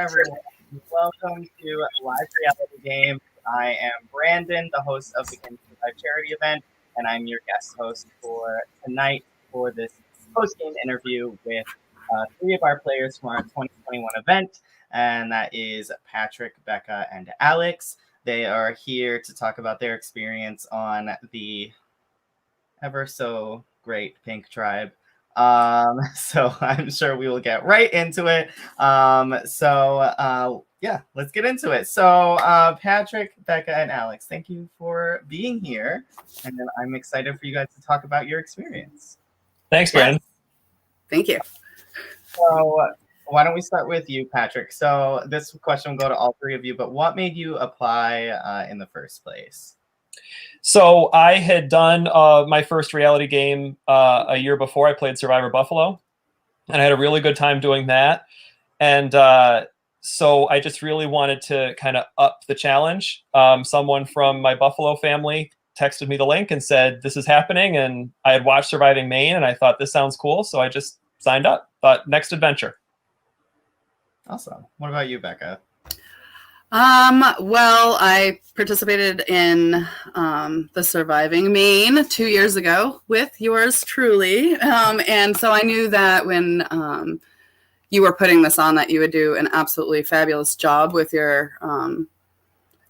everyone. Welcome to Live Reality Games. I am Brandon, the host of the Can Survive charity event, and I'm your guest host for tonight for this post-game interview with three of our players from our 2021 event, and that is Patrick, Becca, and Alex. They are here to talk about their experience on the ever so great Pink Tribe. So I'm sure we will get right into it. Yeah, let's get into it. So Patrick, Becca, and Alex, thank you for being here. And then I'm excited for you guys to talk about your experience. Thanks, Brandon. Thank you. So why don't we start with you, Patrick? So this question will go to all three of you, but what made you apply in the first place? So I had done my first reality game a year before. I played Survivor Buffalo, and I had a really good time doing that. And so I just really wanted to kind of up the challenge. Someone from my Buffalo family texted me the link and said, this is happening. And I had watched Surviving Maine, and I thought, this sounds cool. So I just signed up. Thought, next adventure. Awesome. What about you, Becca? Well, I participated in the Surviving Maine 2 years ago with yours truly. And so I knew that when you were putting this on that you would do an absolutely fabulous job with your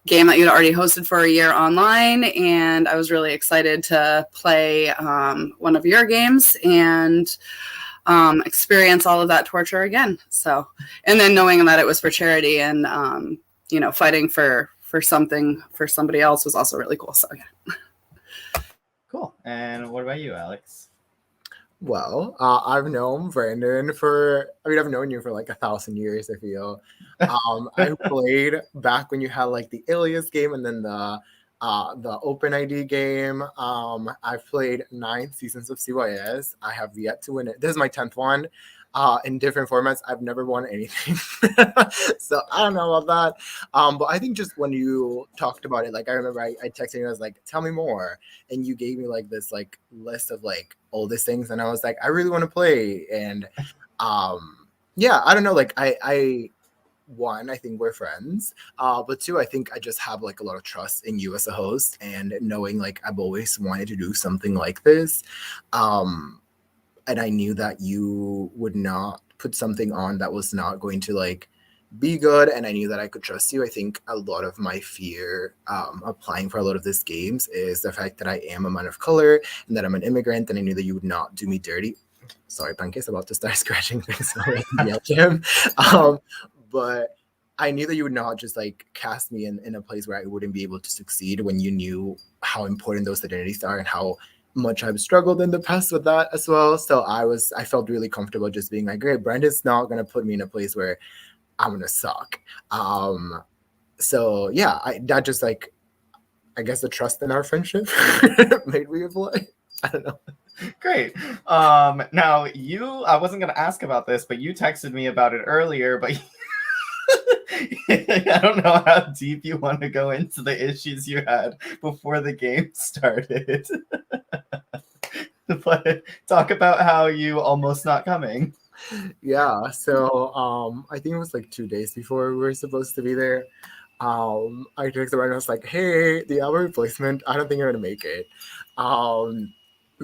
game that you'd already hosted for a year online. And I was really excited to play one of your games and experience all of that torture again. So, and then knowing that it was for charity and fighting for something for somebody else was also really cool. So yeah. Cool. And what about you, Alex? Well, I've known Brandon I've known you for like 1,000 years, I feel. I played back when you had like the Alias game and then the OpenID game. I've played 9 seasons of CYS. I have yet to win it. This is my 10th one. In different formats. I've never won anything. So I don't know about that. But I think just when you talked about it, like I remember I texted you, I was like, tell me more. And you gave me like this like list of like all these things. And I was like, I really want to play. And yeah, I don't know. Like I one, I think we're friends. But two, I think I just have like a lot of trust in you as a host and knowing like I've always wanted to do something like this. And I knew that you would not put something on that was not going to like be good. And I knew that I could trust you. I think a lot of my fear applying for a lot of these games is the fact that I am a man of color and that I'm an immigrant. And I knew that you would not do me dirty. Sorry, Panke's about to start scratching things. So I yelled at him. But I knew that you would not just like cast me in a place where I wouldn't be able to succeed when you knew how important those identities are and how much I've struggled in the past with that as well. So I felt really comfortable just being like, great, Brandon's not gonna put me in a place where I'm gonna suck. So yeah, that just like, I guess the trust in our friendship made me apply. I don't know. Great. Now I wasn't gonna ask about this, but you texted me about it earlier, but I don't know how deep you want to go into the issues you had before the game started. But talk about how you almost not coming. Yeah, so I think it was like 2 days before we were supposed to be there. I texted her and I was like, hey, the album replacement, I don't think you're gonna make it.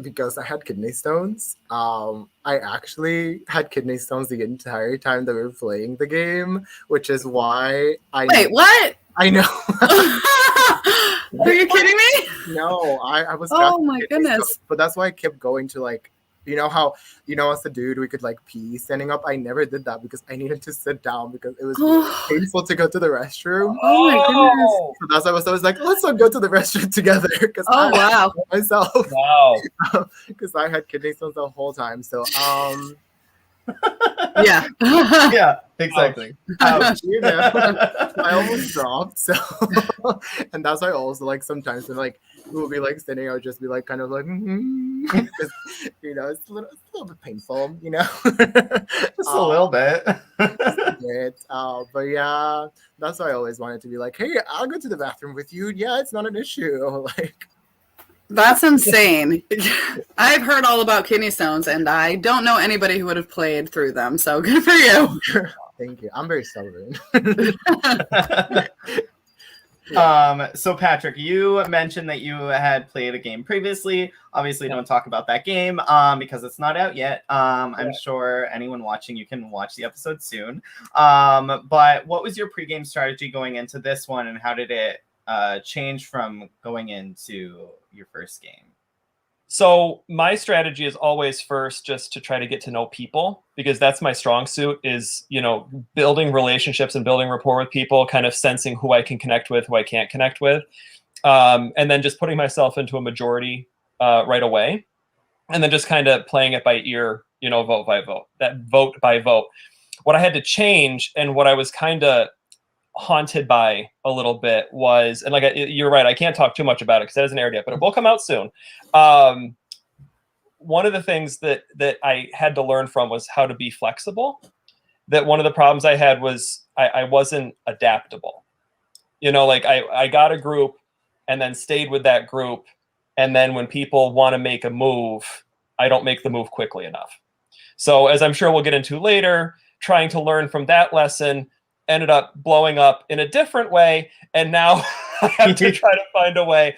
Because I had kidney stones. I actually had kidney stones the entire time that we were playing the game, which is why Wait, what? I know. Are you kidding me? No, I was. Oh my goodness! Stones, but that's why I kept going to like, as a dude we could like pee standing up. I never did that because I needed to sit down because it was really painful to go to the restroom. Oh my goodness! So that's why I was like, let's not go to the restroom together because wow, myself. Wow. Because I had kidney stones the whole time. So yeah. Yeah, exactly. Ouch, I almost dropped. So and that's why also like sometimes when like we'll be like sitting, I would just be like kind of like because it's a little bit painful, Just a little bit. But yeah, that's why I always wanted to be like, hey, I'll go to the bathroom with you. Yeah, it's not an issue. Like, that's insane. I've heard all about kidney stones, and I don't know anybody who would have played through them. So good for you. Thank you. I'm very stubborn. So Patrick, you mentioned that you had played a game previously. Obviously, don't talk about that game because it's not out yet. I'm sure anyone watching, you can watch the episode soon. But what was your pregame strategy going into this one, and how did it change from going into your first game? So my strategy is always first just to try to get to know people, because that's my strong suit, is, you know, building relationships and building rapport with people, kind of sensing who I can connect with, who I can't connect with. And then just putting myself into a majority right away. And then just kind of playing it by ear, you know, vote by vote, that vote by vote. What I had to change, and what I was kind of haunted by a little bit, was, and like you're right, I can't talk too much about it because that hasn't aired yet, but it will come out soon. One of the things that I had to learn from was how to be flexible. That one of the problems I had was I wasn't adaptable. You know, like I got a group and then stayed with that group, and then when people want to make a move, I don't make the move quickly enough. So as I'm sure we'll get into later, trying to learn from that lesson ended up blowing up in a different way. And now I have to try to find a way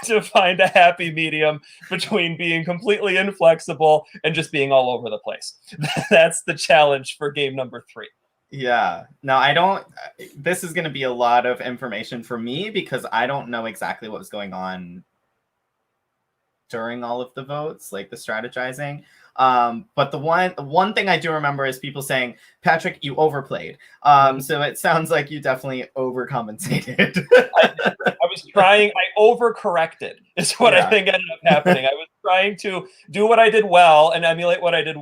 to find a happy medium between being completely inflexible and just being all over the place. That's the challenge for game number 3. Yeah. No, this is going to be a lot of information for me because I don't know exactly what was going on during all of the votes, like the strategizing. But the one thing I do remember is people saying, Patrick, you overplayed. So it sounds like you definitely overcompensated. I was trying, I overcorrected is what I think ended up happening. I was trying to do what I did well and emulate what I did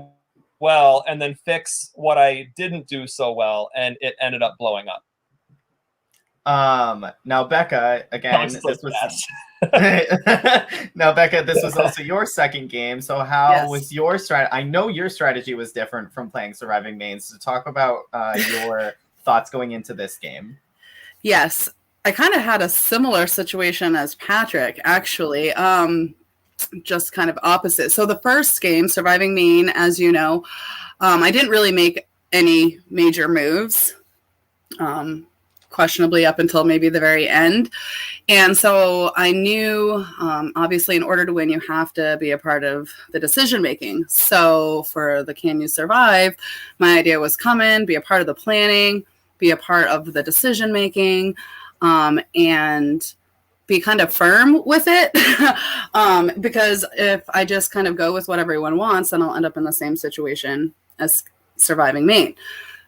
well, and then fix what I didn't do so well, and it ended up blowing up. Now Becca, again, now Becca, this was also your second game. So how was your strategy? I know your strategy was different from playing Surviving Mains. So talk about your thoughts going into this game. Yes, I kind of had a similar situation as Patrick, actually. Just kind of opposite. So the first game, Surviving Maine, as you know, I didn't really make any major moves, questionably up until maybe the very end. And so I knew, obviously, in order to win, you have to be a part of the decision making. So for the Can You Survive, my idea was come in, be a part of the planning, be a part of the decision making, and be kind of firm with it. Because if I just kind of go with what everyone wants, then I'll end up in the same situation as Surviving Maine.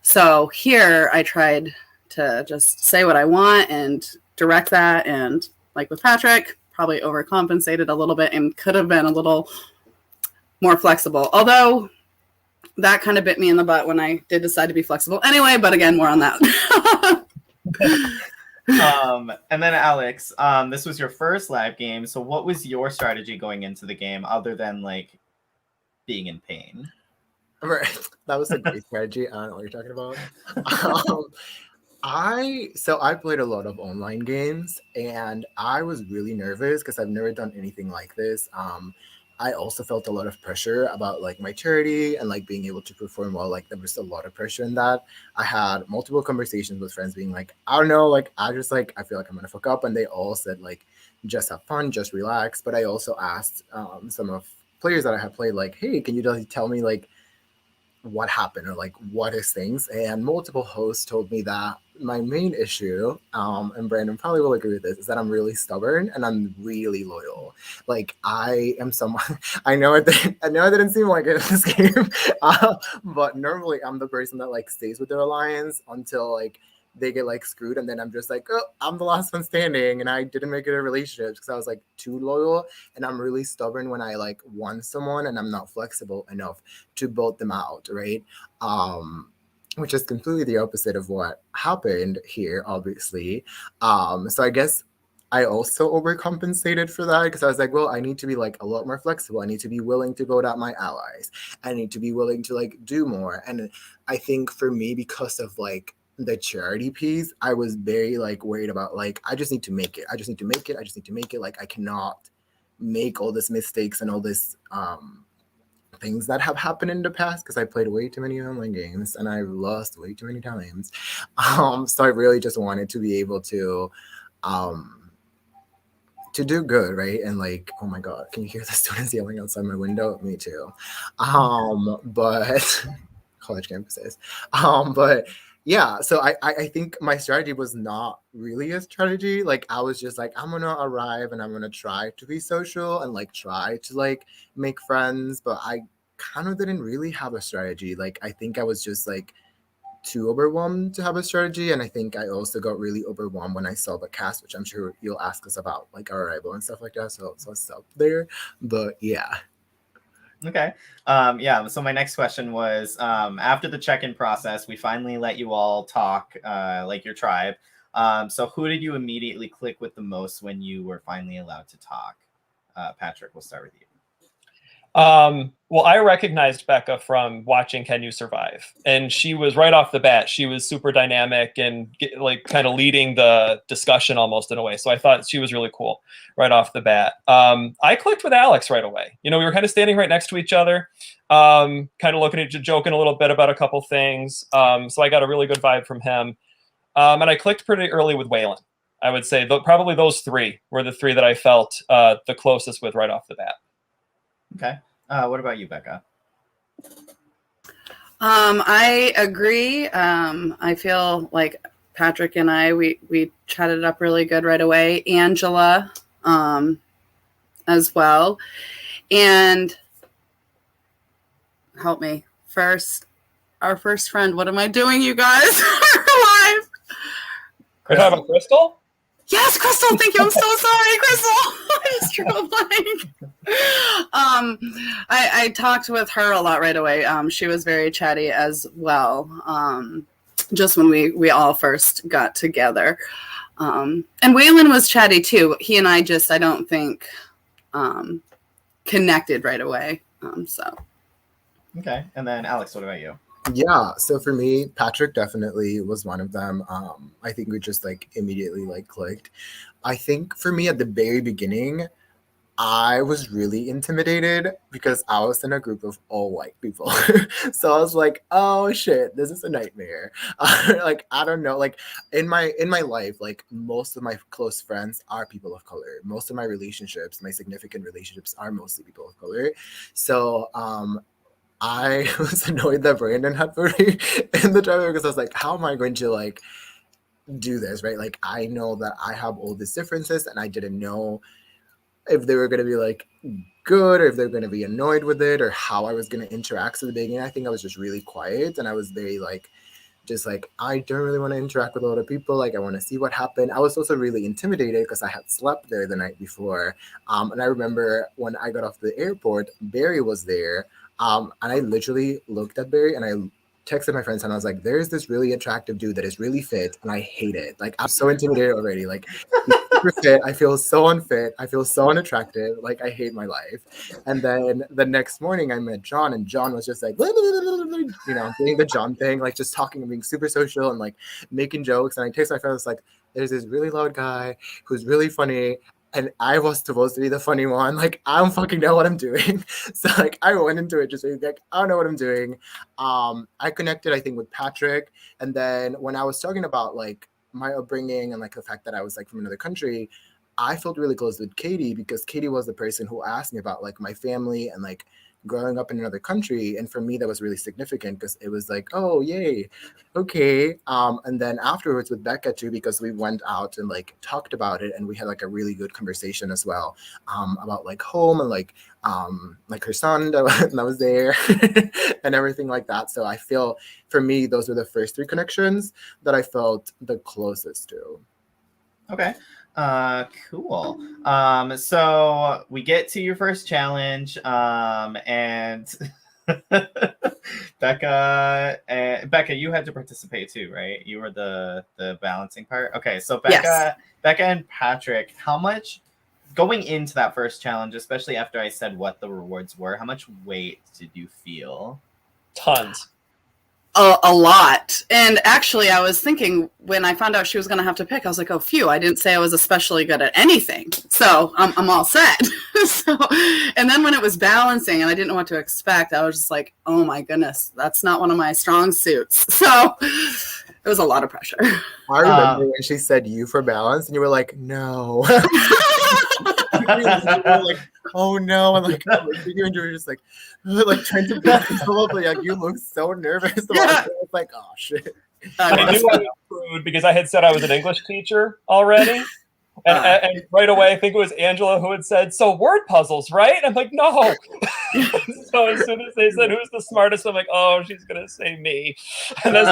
So here I tried to just say what I want and direct that. And like with Patrick, probably overcompensated a little bit and could have been a little more flexible. Although that kind of bit me in the butt when I did decide to be flexible anyway, but again, more on that. And then Alex, this was your first live game. So what was your strategy going into the game other than like being in pain? Right. That was a great strategy. I don't know what you're talking about. I played a lot of online games and I was really nervous because I've never done anything like this. I also felt a lot of pressure about like my charity and like being able to perform well. Like there was a lot of pressure in that. I had multiple conversations with friends being like, I don't know, like I feel like I'm gonna fuck up, and they all said like, just have fun, just relax. But I also asked some of players that I had played like, hey, can you just tell me like what happened or like what is things? And multiple hosts told me that my main issue, and Brandon probably will agree with this, is that I'm really stubborn and I'm really loyal. Like I am someone I know it didn't seem like it in this game, but normally I'm the person that like stays with their alliance until like they get like screwed, and then I'm just like, oh, I'm the last one standing, and I didn't make it a relationship because I was like too loyal, and I'm really stubborn when I like want someone and I'm not flexible enough to vote them out, right? Which is completely the opposite of what happened here, obviously. So I guess I also overcompensated for that because I was like, well, I need to be like a lot more flexible. I need to be willing to vote out my allies. I need to be willing to like do more. And I think for me, because of like the charity piece, I was very like worried about like, I just need to make it. I just need to make it. I just need to make it. Like I cannot make all these mistakes and all this things that have happened in the past because I played way too many online games and I've lost way too many times. So I really just wanted to be able to do good, right? And like, oh my God, can you hear the students yelling outside my window? Me too. But college campuses. But yeah, so I think my strategy was not really a strategy. Like I was just like, I'm gonna arrive and I'm gonna try to be social and like try to like make friends, but I kind of didn't really have a strategy. Like I think I was just like too overwhelmed to have a strategy. And I think I also got really overwhelmed when I saw the cast, which I'm sure you'll ask us about, like our arrival and stuff like that. So I stopped there. But yeah. Okay. Yeah. So my next question was, after the check-in process, we finally let you all talk, like your tribe. So who did you immediately click with the most when you were finally allowed to talk? Patrick, we'll start with you. Well, I recognized Becca from watching Can You Survive? And she was right off the bat, she was super dynamic and like kind of leading the discussion almost in a way. So I thought she was really cool right off the bat. I clicked with Alex right away. You know, we were kind of standing right next to each other, kind of looking at joking a little bit about a couple things. So I got a really good vibe from him. And I clicked pretty early with Waylon. I would say probably those three were the three that I felt the closest with right off the bat. Okay. What about you, Becca? I agree. I feel like Patrick and I, we chatted up really good right away. Angela, as well. And help me. Our first friend. What am I doing, you guys? Live. You're talking about Crystal? Yes, Crystal. Thank you. I'm so sorry, Crystal. I just drew a blank. I talked with her a lot right away. She was very chatty as well. Just when we all first got together. And Waylon was chatty too. He and I don't think connected right away. So. Okay. And then Alex, what about you? Yeah, so for me, Patrick definitely was one of them. I think we just like immediately like clicked. I think for me at the very beginning, I was really intimidated because I was in a group of all white people. So I was like, oh shit, this is a nightmare. Like I don't know, like in my life, like most of my close friends are people of color. Most of my relationships, my significant relationships are mostly people of color. So I was annoyed that Brandon had put me in the driver because I was like, how am I going to like do this, right? Like I know that I have all these differences and I didn't know if they were going to be like good or if they're going to be annoyed with it or how I was going to interact. So at the beginning, I think I was just really quiet and I was very like, just like, I don't really want to interact with a lot of people. Like I want to see what happened. I was also really intimidated because I had slept there the night before. And I remember when I got off the airport, Barry was there. And I literally looked at Barry and I texted my friends and I was like, there's this really attractive dude that is really fit and I hate it. Like I'm so intimidated already. Like he's super fit. I feel so unfit. I feel so unattractive. Like I hate my life. And then the next morning I met John and John was just like, you know, doing the John thing, like just talking and being super social and like making jokes. And I text my friends like, there's this really loud guy who's really funny. And I was supposed to be the funny one. Like, I don't fucking know what I'm doing. So, like, I went into it just being like, I don't know what I'm doing. I connected, I think, with Patrick. And then when I was talking about, like, my upbringing and, like, the fact that I was, like, from another country, I felt really close with Katie because Katie was the person who asked me about, like, my family and, like, growing up in another country. And for me, that was really significant because it was like, oh, yay, okay. And then afterwards with Becca too, because we went out and like talked about it and we had like a really good conversation as well about like home and like her son that was there and everything like that. So I feel for me, those were the first three connections that I felt the closest to. Okay. Cool. So we get to your first challenge, and Becca, you had to participate too, right? You were the balancing part. Okay, so Yes. Becca and Patrick, how much going into that first challenge, especially after I said what the rewards were, how much weight did you feel? Tons. a lot. And actually, I was thinking when I found out she was going to have to pick, I was like, oh, phew, I didn't say I was especially good at anything. So I'm all set. So, and then when it was balancing and I didn't know what to expect, I was just like, oh my goodness, that's not one of my strong suits. So it was a lot of pressure. I remember when she said you for balance, and you were like, no. You were like, oh no, and like you and you were just like trying to pick yourself up, like you look so nervous. Yeah. I was like, oh shit. I knew I was screwed because I had said I was an English teacher already. And right away, I think it was Angela who had said, so word puzzles, right? I'm like, no. So as soon as they said, who's the smartest? I'm like, oh, she's going to say me. And that's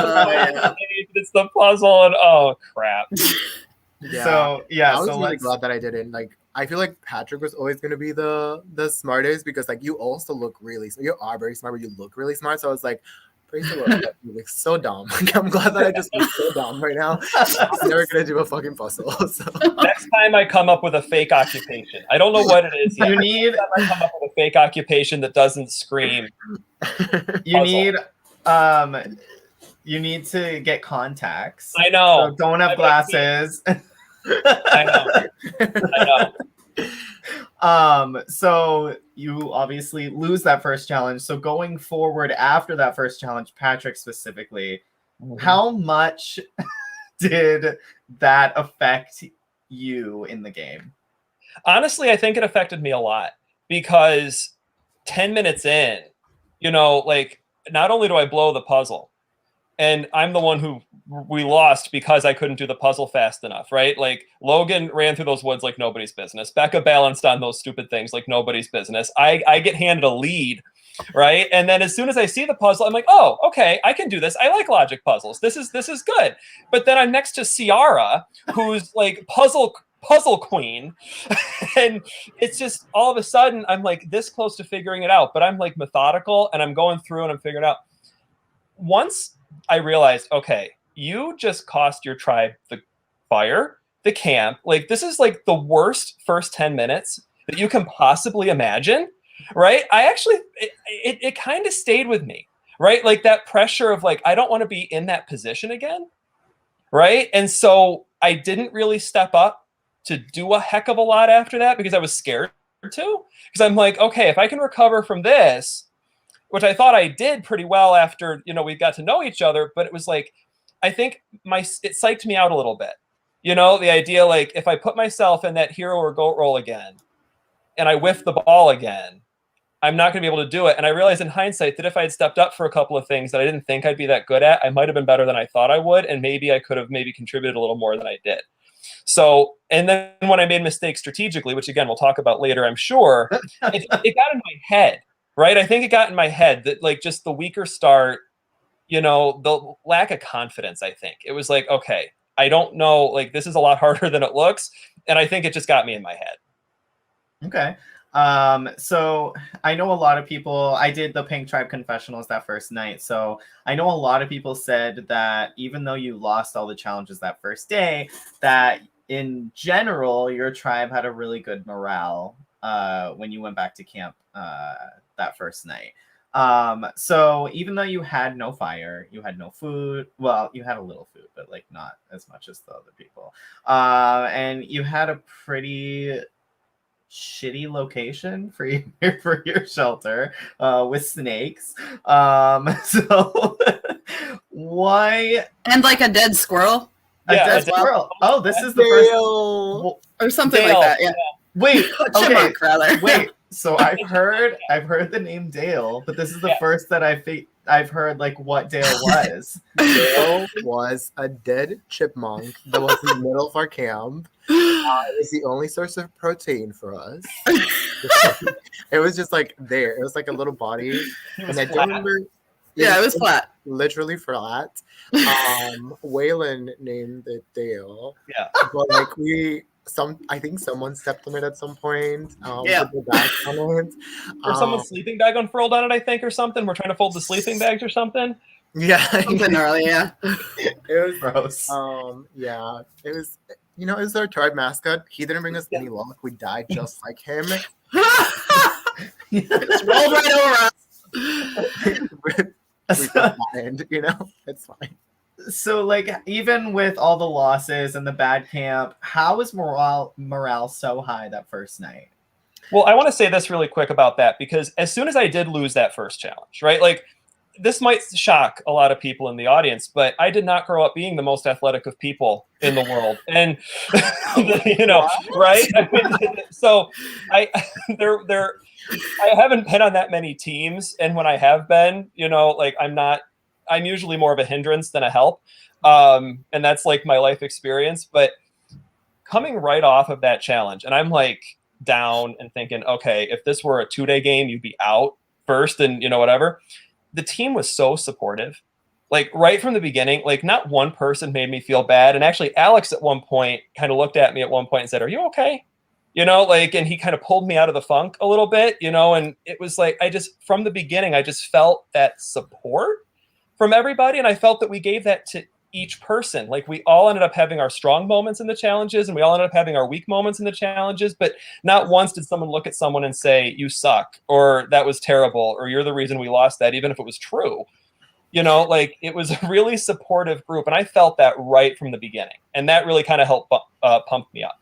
it's the puzzle, and oh, crap. Yeah. So, yeah. I was so really glad that I didn't. Like, I feel like Patrick was always going to be the smartest because, like, you also look really smart. You are very smart, but you look really smart. So I was like, praise the Lord, you look so dumb. Like, I'm glad that I just look so dumb right now. I'm never going to do a fucking puzzle. So. Next time I come up with a fake occupation. I don't know what it is yet. Next time I come up with a fake occupation that doesn't scream. You need to get contacts. I know. So don't have glasses. I know. So you obviously lose that first challenge. So going forward after that first challenge, Patrick specifically, how much did that affect you in the game? Honestly, I think it affected me a lot because 10 minutes in, like, not only do I blow the puzzle, and I'm the one who we lost because I couldn't do the puzzle fast enough, right? Like, Logan ran through those woods like nobody's business. Becca balanced on those stupid things like nobody's business. I get handed a lead, right? And then as soon as I see the puzzle, I'm like, oh, okay, I can do this. I like logic puzzles. This is good. But then I'm next to Ciara, who's like puzzle queen. And it's just all of a sudden I'm like this close to figuring it out, but I'm like methodical and I'm going through and I'm figuring it out. Once I realized, okay, you just cost your tribe the fire, the camp. Like, this is like the worst first 10 minutes that you can possibly imagine, right? I actually, it kind of stayed with me, right? Like that pressure of like, I don't want to be in that position again, right? And so I didn't really step up to do a heck of a lot after that because I was scared to, because I'm like, okay, if I can recover from this, which I thought I did pretty well after, we got to know each other, but it was like, I think it psyched me out a little bit. The idea, like, if I put myself in that hero or goat role again, and I whiff the ball again, I'm not going to be able to do it. And I realized in hindsight that if I had stepped up for a couple of things that I didn't think I'd be that good at, I might have been better than I thought I would, and maybe I could have contributed a little more than I did. So, and then when I made mistakes strategically, which again, we'll talk about later, I'm sure, it got in my head. Right. I think it got in my head that like just the weaker start, the lack of confidence, I think it was like, OK, I don't know, like this is a lot harder than it looks. And I think it just got me in my head. OK, so I know a lot of people, I did the Pink Tribe Confessionals that first night. So I know a lot of people said that even though you lost all the challenges that first day, that in general, your tribe had a really good morale when you went back to camp that first night. So even though you had no fire, you had no food, well, you had a little food, but like not as much as the other people. And you had a pretty shitty location for your shelter with snakes. So why? And like a dead squirrel. A dead squirrel. Oh, this is the first or something like that. Yeah. Wait, chipmunk, rather. Wait. So I've heard the name Dale, but this is the first that I've heard like what Dale was. Dale was a dead chipmunk that was in the middle of our camp. It was the only source of protein for us. It was just like there. It was like a little body, and I don't remember. Yeah, it was flat. Literally flat. Waylon named it Dale. Yeah, but like I think someone stepped on it at some point. Yeah. Put the bag on it. Or someone's sleeping bag unfurled on it, I think, or something. We're trying to fold the sleeping bags or something. Yeah. Something gnarly, yeah. It was gross. Yeah. It was, it was our tribe mascot. He didn't bring us any luck. We died just like him. Just rolled right over us. we got manned, you know, it's fine. So, like, even with all the losses and the bad camp, how is morale so high that first night? Well, I want to say this really quick about that, because as soon as I did lose that first challenge, right? Like, this might shock a lot of people in the audience, but I did not grow up being the most athletic of people in the world. And, you know, right? I mean, so I haven't been on that many teams. And when I have been, you know, like, I'm usually more of a hindrance than a help. And that's like my life experience. But coming right off of that challenge, and I'm like down and thinking, okay, if this were a 2-day game, you'd be out first and, you know, whatever. The team was so supportive, like right from the beginning. Like, not one person made me feel bad. And actually, Alex at one point kind of looked at me at one point and said, "Are you okay?" You know, like, and he kind of pulled me out of the funk a little bit, you know, and it was like, from the beginning, I just felt that support from everybody. And I felt that we gave that to each person. Like, we all ended up having our strong moments in the challenges, and we all ended up having our weak moments in the challenges, but not once did someone look at someone and say, "You suck," or "That was terrible," or "You're the reason we lost that," even if it was true. You know, like, it was a really supportive group, and I felt that right from the beginning, and that really kind of helped pump me up.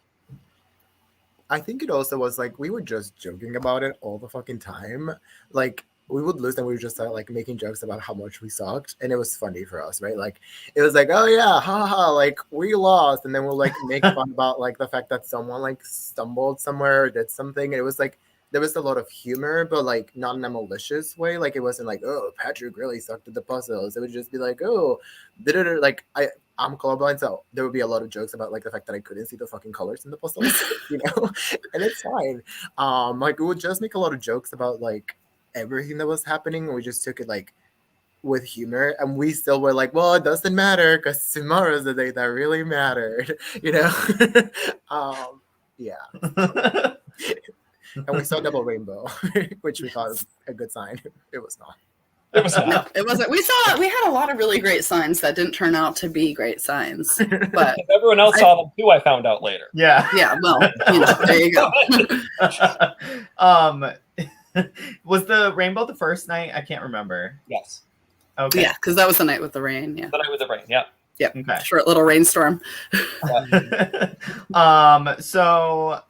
I think it also was like we were just joking about it all the fucking time. Like, we would lose and we would just start like making jokes about how much we sucked, and it was funny for us, right? Like, it was like, oh yeah, haha, like we lost, and then we'll like make fun about like the fact that someone like stumbled somewhere or did something. And it was like there was a lot of humor, but like not in a malicious way. Like, it wasn't like, oh, Patrick really sucked at the puzzles. It would just be like, oh, like I'm colorblind, so there would be a lot of jokes about like the fact that I couldn't see the fucking colors in the puzzles, you know, and it's fine. Like, we would just make a lot of jokes about like everything that was happening, and we just took it like with humor, and we still were like, well, it doesn't matter because tomorrow's the day that really mattered, you know. Yeah. And we saw double rainbow, which we thought was a good sign. It was not. It was not. No, it wasn't. We had a lot of really great signs that didn't turn out to be great signs. But If everyone else saw them too, I found out later. Yeah. well, you know, there you go. Was the rainbow the first night? I can't remember. Yes. Okay. Yeah, because that was the night with the rain. Yeah. The night with the rain. Yeah. Yep. Okay. Short little rainstorm. So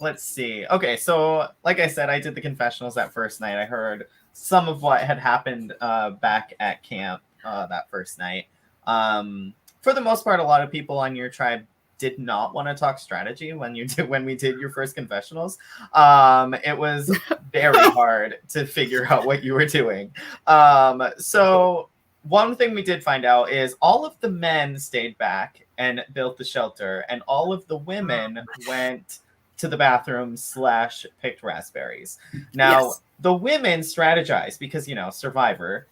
let's see. Okay, so like I said, I did the confessionals that first night. I heard some of what had happened back at camp that first night. For the most part, a lot of people on your tribe did not want to talk strategy when we did your first confessionals. It was very hard to figure out what you were doing. So one thing we did find out is all of the men stayed back and built the shelter, and all of the women went to the bathroom / picked raspberries. Now, Yes. the women strategized because, you know, Survivor.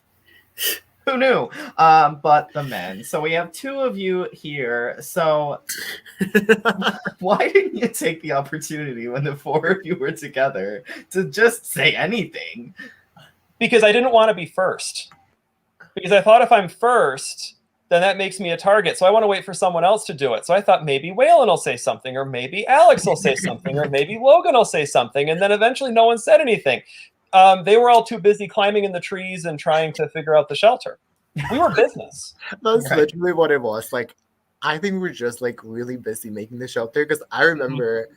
Who knew? But the men. So we have 2 of you here. So why didn't you take the opportunity when the 4 of you were together to just say anything? Because I didn't want to be first. Because I thought if I'm first, then that makes me a target. So I want to wait for someone else to do it. So I thought maybe Waylon will say something, or maybe Alex will say something, or maybe Logan will say something. And then eventually no one said anything. They were all too busy climbing in the trees and trying to figure out the shelter. We were business. That's literally what it was. Like, I think we were just like really busy making the shelter, because I remember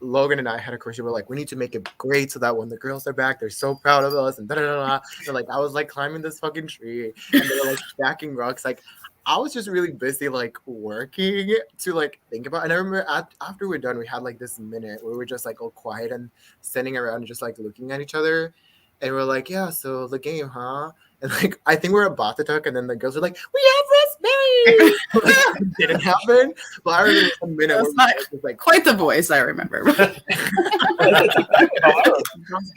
Logan and I had a question. We're like, we need to make it great so that when the girls are back, they're so proud of us, and da da da. And like, I was like climbing this fucking tree, and they were like stacking rocks. Like, I was just really busy like working to like think about. And I remember after we're done, we had like this minute where we were just like all quiet and standing around and just like looking at each other, and we're like, yeah, so the game, huh? And like, I think we're about to talk, and then the girls are like, "We have raspberries." Like, it didn't happen, but I remember a minute where That's we was like, Quite the voice, I remember. That's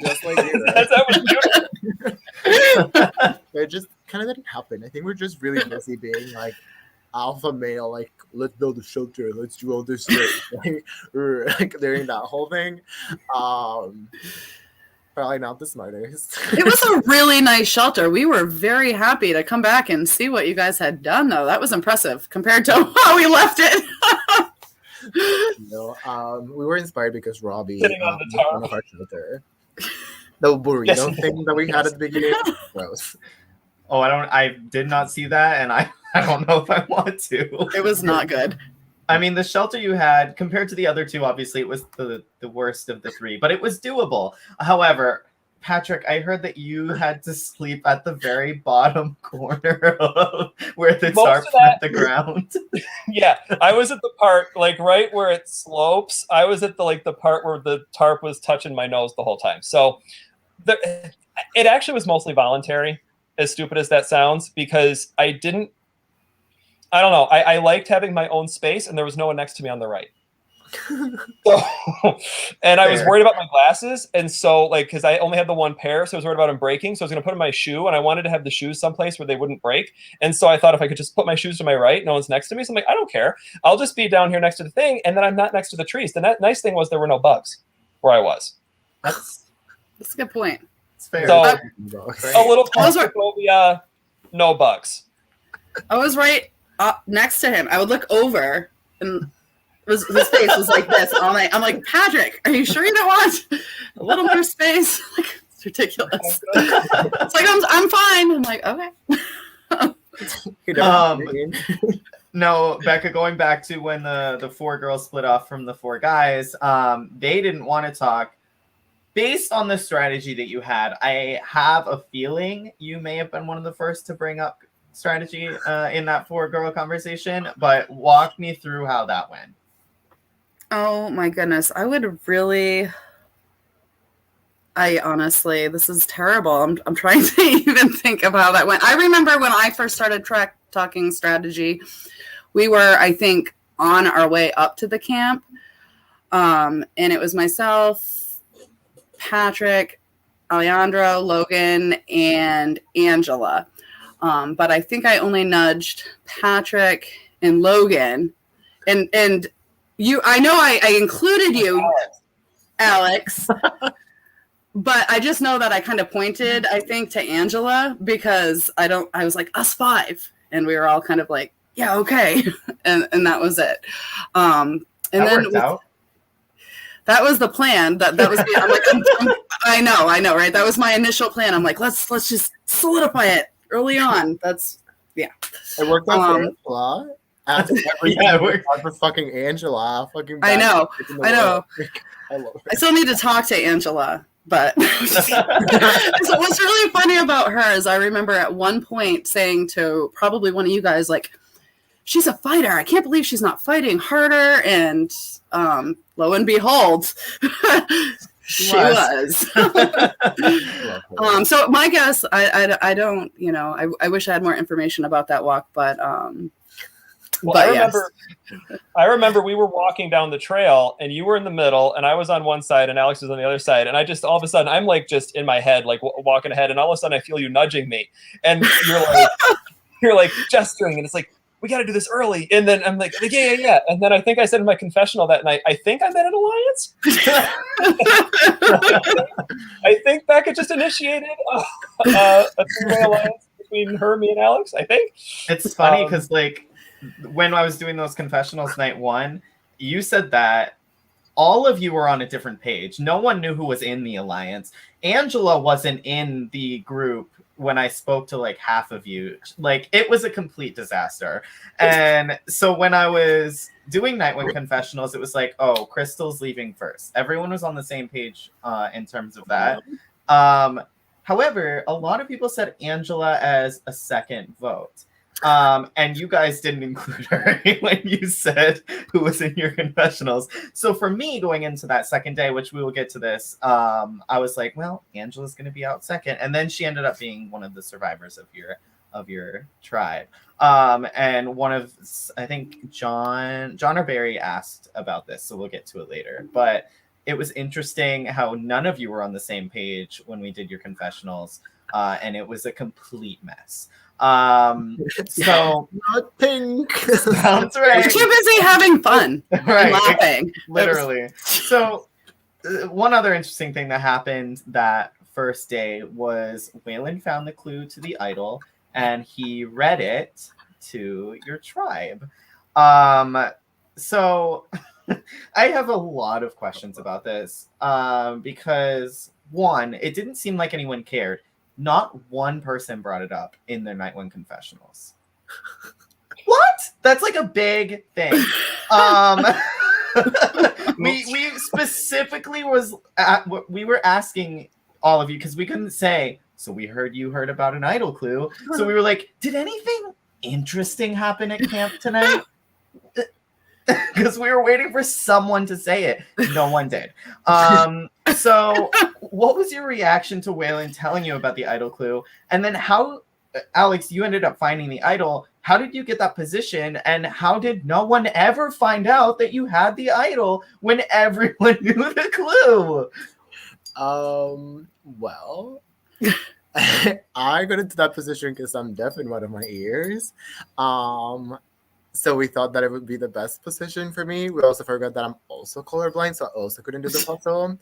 just like you, right? that was beautiful. It just kind of didn't happen. I think we're just really busy being like alpha male, like, let's build a shelter, let's do all this stuff, like during that whole thing. Probably not the smartest. It was a really nice shelter. We were very happy to come back and see what you guys had done, though. That was impressive compared to how we left it. We were inspired because Robbie Sitting on the was one of our shelter. The burrito thing that we had at the beginning. Gross. Oh, I did not see that, and I don't know if I want to. It was not good. I mean, the shelter you had, compared to the other two, obviously it was the worst of the three, but it was doable. However, Patrick, I heard that you had to sleep at the very bottom corner of where the tarp hit the ground. Yeah, I was at the part like right where it slopes. I was at the part where the tarp was touching my nose the whole time. So it actually was mostly voluntary, as stupid as that sounds, because I don't know. I liked having my own space, and there was no one next to me on the right. So, and I was worried about my glasses, and so because I only had the one pair, so I was worried about them breaking. So I was going to put in my shoe, and I wanted to have the shoes someplace where they wouldn't break. And so I thought if I could just put my shoes to my right, no one's next to me. So I'm like, I don't care. I'll just be down here next to the thing, and then I'm not next to the trees. The nice thing was there were no bugs where I was. That's a good point. It's fair. So a little claustrophobia, no bugs. I was right next to him. I would look over, and his face was like this all night. I'm like, Patrick, are you sure you don't want a little more space? Like, it's ridiculous. It's like I'm fine. I'm like, okay. No, Becca, going back to when the four girls split off from the four guys, they didn't want to talk. Based on the strategy that you had, I have a feeling you may have been one of the first to bring up strategy in that four-girl conversation, but walk me through how that went. Oh my goodness. I honestly, this is terrible. I'm trying to even think of how that went. I remember when I first started talking strategy, we were, I think, on our way up to the camp. And it was myself, Patrick, Alejandro, Logan, and Angela. But I think I only nudged Patrick and Logan. And you, I know I included you, Alex, but I just know that I kind of pointed, I think, to Angela because I was like, us five. And we were all kind of like, yeah, okay. and that was it. And that then worked out. That was the plan. That was the, I'm like, I know, right? That was my initial plan. I'm like, let's just solidify it early on. That's, yeah. It worked out for Angela. It worked out for fucking Angela. I know. I love her. I still need to talk to Angela, but so what's really funny about her is I remember at one point saying to probably one of you guys, like, she's a fighter. I can't believe she's not fighting harder. And lo and behold, she was. So my guess, I don't, I wish I had more information about that walk, but I remember we were walking down the trail and you were in the middle and I was on one side and Alex was on the other side. And I just, all of a sudden, I'm like just in my head, like walking ahead. And all of a sudden I feel you nudging me and you're like gesturing and it's like, we got to do this early. And then I'm like, yeah. And then I think I said in my confessional that night, I think I'm in an alliance. I think Becca just initiated a three-way alliance between her, me, and Alex, I think. It's funny because when I was doing those confessionals night one, you said that all of you were on a different page. No one knew who was in the alliance. Angela wasn't in the group when I spoke to like half of you. Like, it was a complete disaster. And so when I was doing night one confessionals, it was like, oh, Crystal's leaving first. Everyone was on the same page in terms of that. However, a lot of people said Angela as a second vote. And you guys didn't include her when you said who was in your confessionals. So for me, going into that second day, which we will get to this, I was like, well, Angela's going to be out second. And then she ended up being one of the survivors of your tribe. And one of, I think John or Barry asked about this, so we'll get to it later. But it was interesting how none of you were on the same page when we did your confessionals. And it was a complete mess. So not pink. Sounds right. We're too busy having fun, right? Laughing, literally. So, one other interesting thing that happened that first day was Waylon found the clue to the idol, and he read it to your tribe. So, I have a lot of questions about this because one, it didn't seem like anyone cared. not one person brought it up in their night one confessionals. What? That's like a big thing. We specifically we were asking all of you because we couldn't say, so we heard you heard about an idol clue. So we were like, did anything interesting happen at camp tonight? Because we were waiting for someone to say it. No one did. So what was your reaction to Waylon telling you about the idol clue? And then how, Alex, you ended up finding the idol. How did you get that position? And how did no one ever find out that you had the idol when everyone knew the clue? Well, I got into that position because I'm deaf in one of my ears. So we thought that it would be the best position for me. We also forgot that I'm also colorblind, so I also couldn't do the puzzle.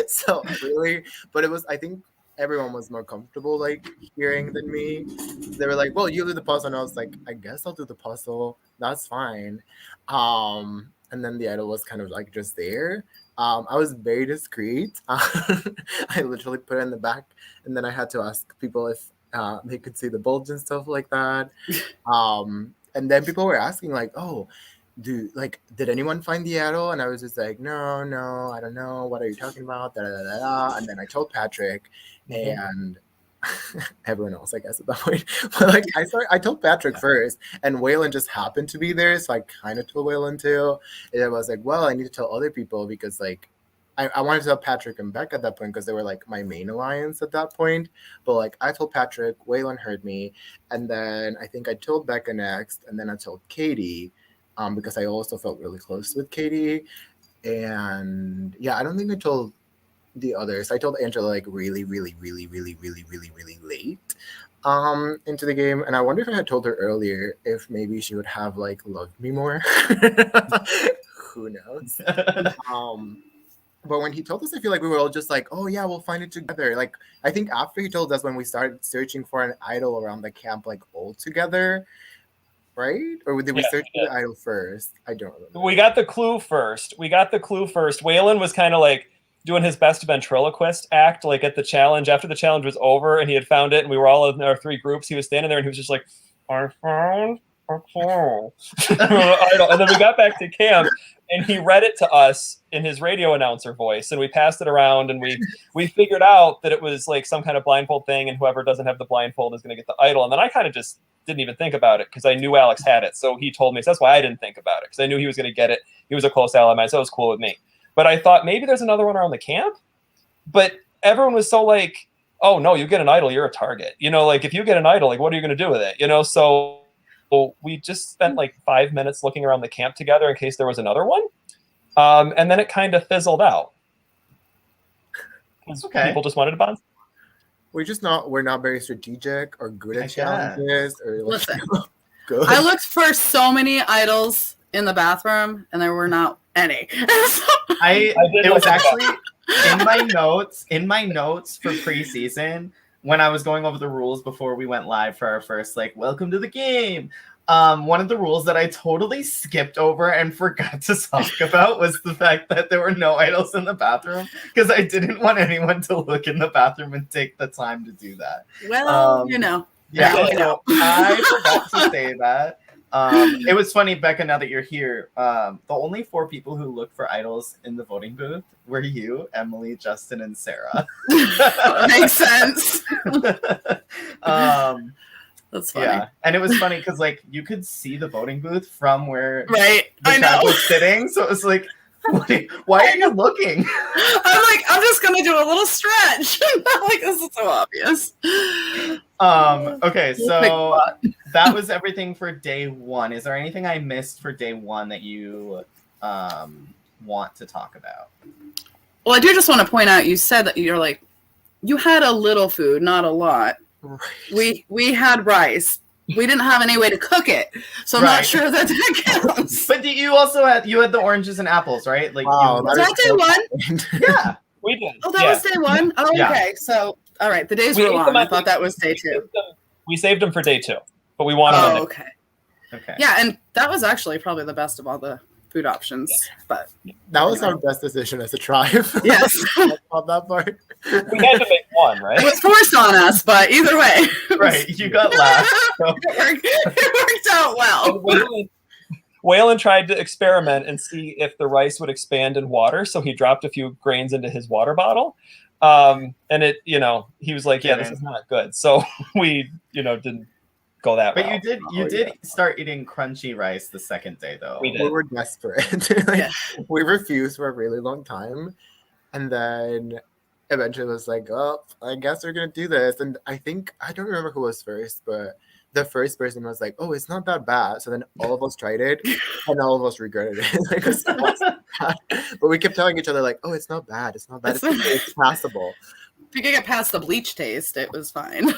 So really, but it was, I think everyone was more comfortable like hearing than me. They were like, well, you do the puzzle. And I was like, I guess I'll do the puzzle. That's fine. And then the idol was kind of like just there. I was very discreet. I literally put it in the back, and then I had to ask people if they could see the bulge and stuff like that. And then people were asking like, oh, did anyone find the idol? And I was just like, no, I don't know. What are you talking about? Da, da, da, da. And then I told Patrick, and everyone else, I guess, at that point. But like I told Patrick first, and Waylon just happened to be there, so I kind of told Waylon too. And I was like, well, I need to tell other people because like I wanted to tell Patrick and Becca at that point because they were like my main alliance at that point. But like I told Patrick, Waylon heard me, and then I think I told Becca next, and then I told Katie, because I also felt really close with Katie. And yeah, I don't think I told the others. I told Angela like really late into the game, and I wonder if I had told her earlier if maybe she would have like loved me more. Who knows? But when he told us, I feel like we were all just like, oh yeah, we'll find it together. Like I think after he told us, when we started searching for an idol around the camp, like all together, right? Or did we search for the idol first? I don't remember. We got the clue first. Waylon was kind of like doing his best ventriloquist act, like at the challenge. After the challenge was over and he had found it, and we were all in our three groups, he was standing there and he was just like, I found a clue. And then we got back to camp and he read it to us in his radio announcer voice, and we passed it around, and we figured out that it was like some kind of blindfold thing, and whoever doesn't have the blindfold is going to get the idol. And then I kind of just didn't even think about it because I knew Alex had it. So he told me, so that's why I didn't think about it, because I knew he was going to get it. He was a close ally of mine, so it was cool with me. But I thought maybe there's another one around the camp. But everyone was so like, oh no, you get an idol, you're a target. You know, like if you get an idol, like what are you going to do with it? You know, so we just spent like 5 minutes looking around the camp together in case there was another one. And then it kind of fizzled out. Okay. People just wanted to bond. We're not very strategic or good at challenges. Or like, Listen, good. I looked for so many idols in the bathroom, and there were not any. It was actually in my notes for preseason when I was going over the rules before we went live for our first like welcome to the game. One of the rules that I totally skipped over and forgot to talk about was the fact that there were no idols in the bathroom, because I didn't want anyone to look in the bathroom and take the time to do that. Well, you know. Yeah, so I forgot to say that. It was funny, Becca, now that you're here, the only 4 people who looked for idols in the voting booth were you, Emily, Justin, and Sarah. Makes sense. That's funny. Yeah, and it was funny because like you could see the voting booth from where the crowd was sitting, so it was like, why are you looking? I'm like, I'm just gonna do a little stretch. Like, this is so obvious. Okay, so that was everything for day 1. Is there anything I missed for day 1 that you want to talk about? Well, I do just want to point out, you said that you're like, you had a little food, not a lot. Right. We had rice. We didn't have any way to cook it, so I'm not sure that counts. But you also had the oranges and apples, right? Like, wow, was that day 1? Yeah, we did. Oh, that was day 1. Oh, yeah. Okay. So, all right, the days were long. I thought that was day 2. We saved them for day 2, but we wanted them. Okay. Yeah, and that was actually probably the best of all the food options. But That was our best decision as a tribe. yes, On that part. We had to make one, it right? was forced on us, but either way, Right, you got last. So. it worked out well. Waylon tried to experiment and see if the rice would expand in water, so he dropped a few grains into his water bottle. And it, he was like, "Yeah, this is not good." So we, didn't go that But route. you did start eating crunchy rice the second day, though. We did. We were desperate. We refused for a really long time, and then eventually was like, "Oh, I guess we're gonna do this." And I don't remember who was first, but the first person was like, "Oh, it's not that bad." So then all of us tried it, and all of us regretted it. But we kept telling each other like, "Oh, it's not bad. It's not bad. It's passable." If you could get past the bleach taste, it was fine.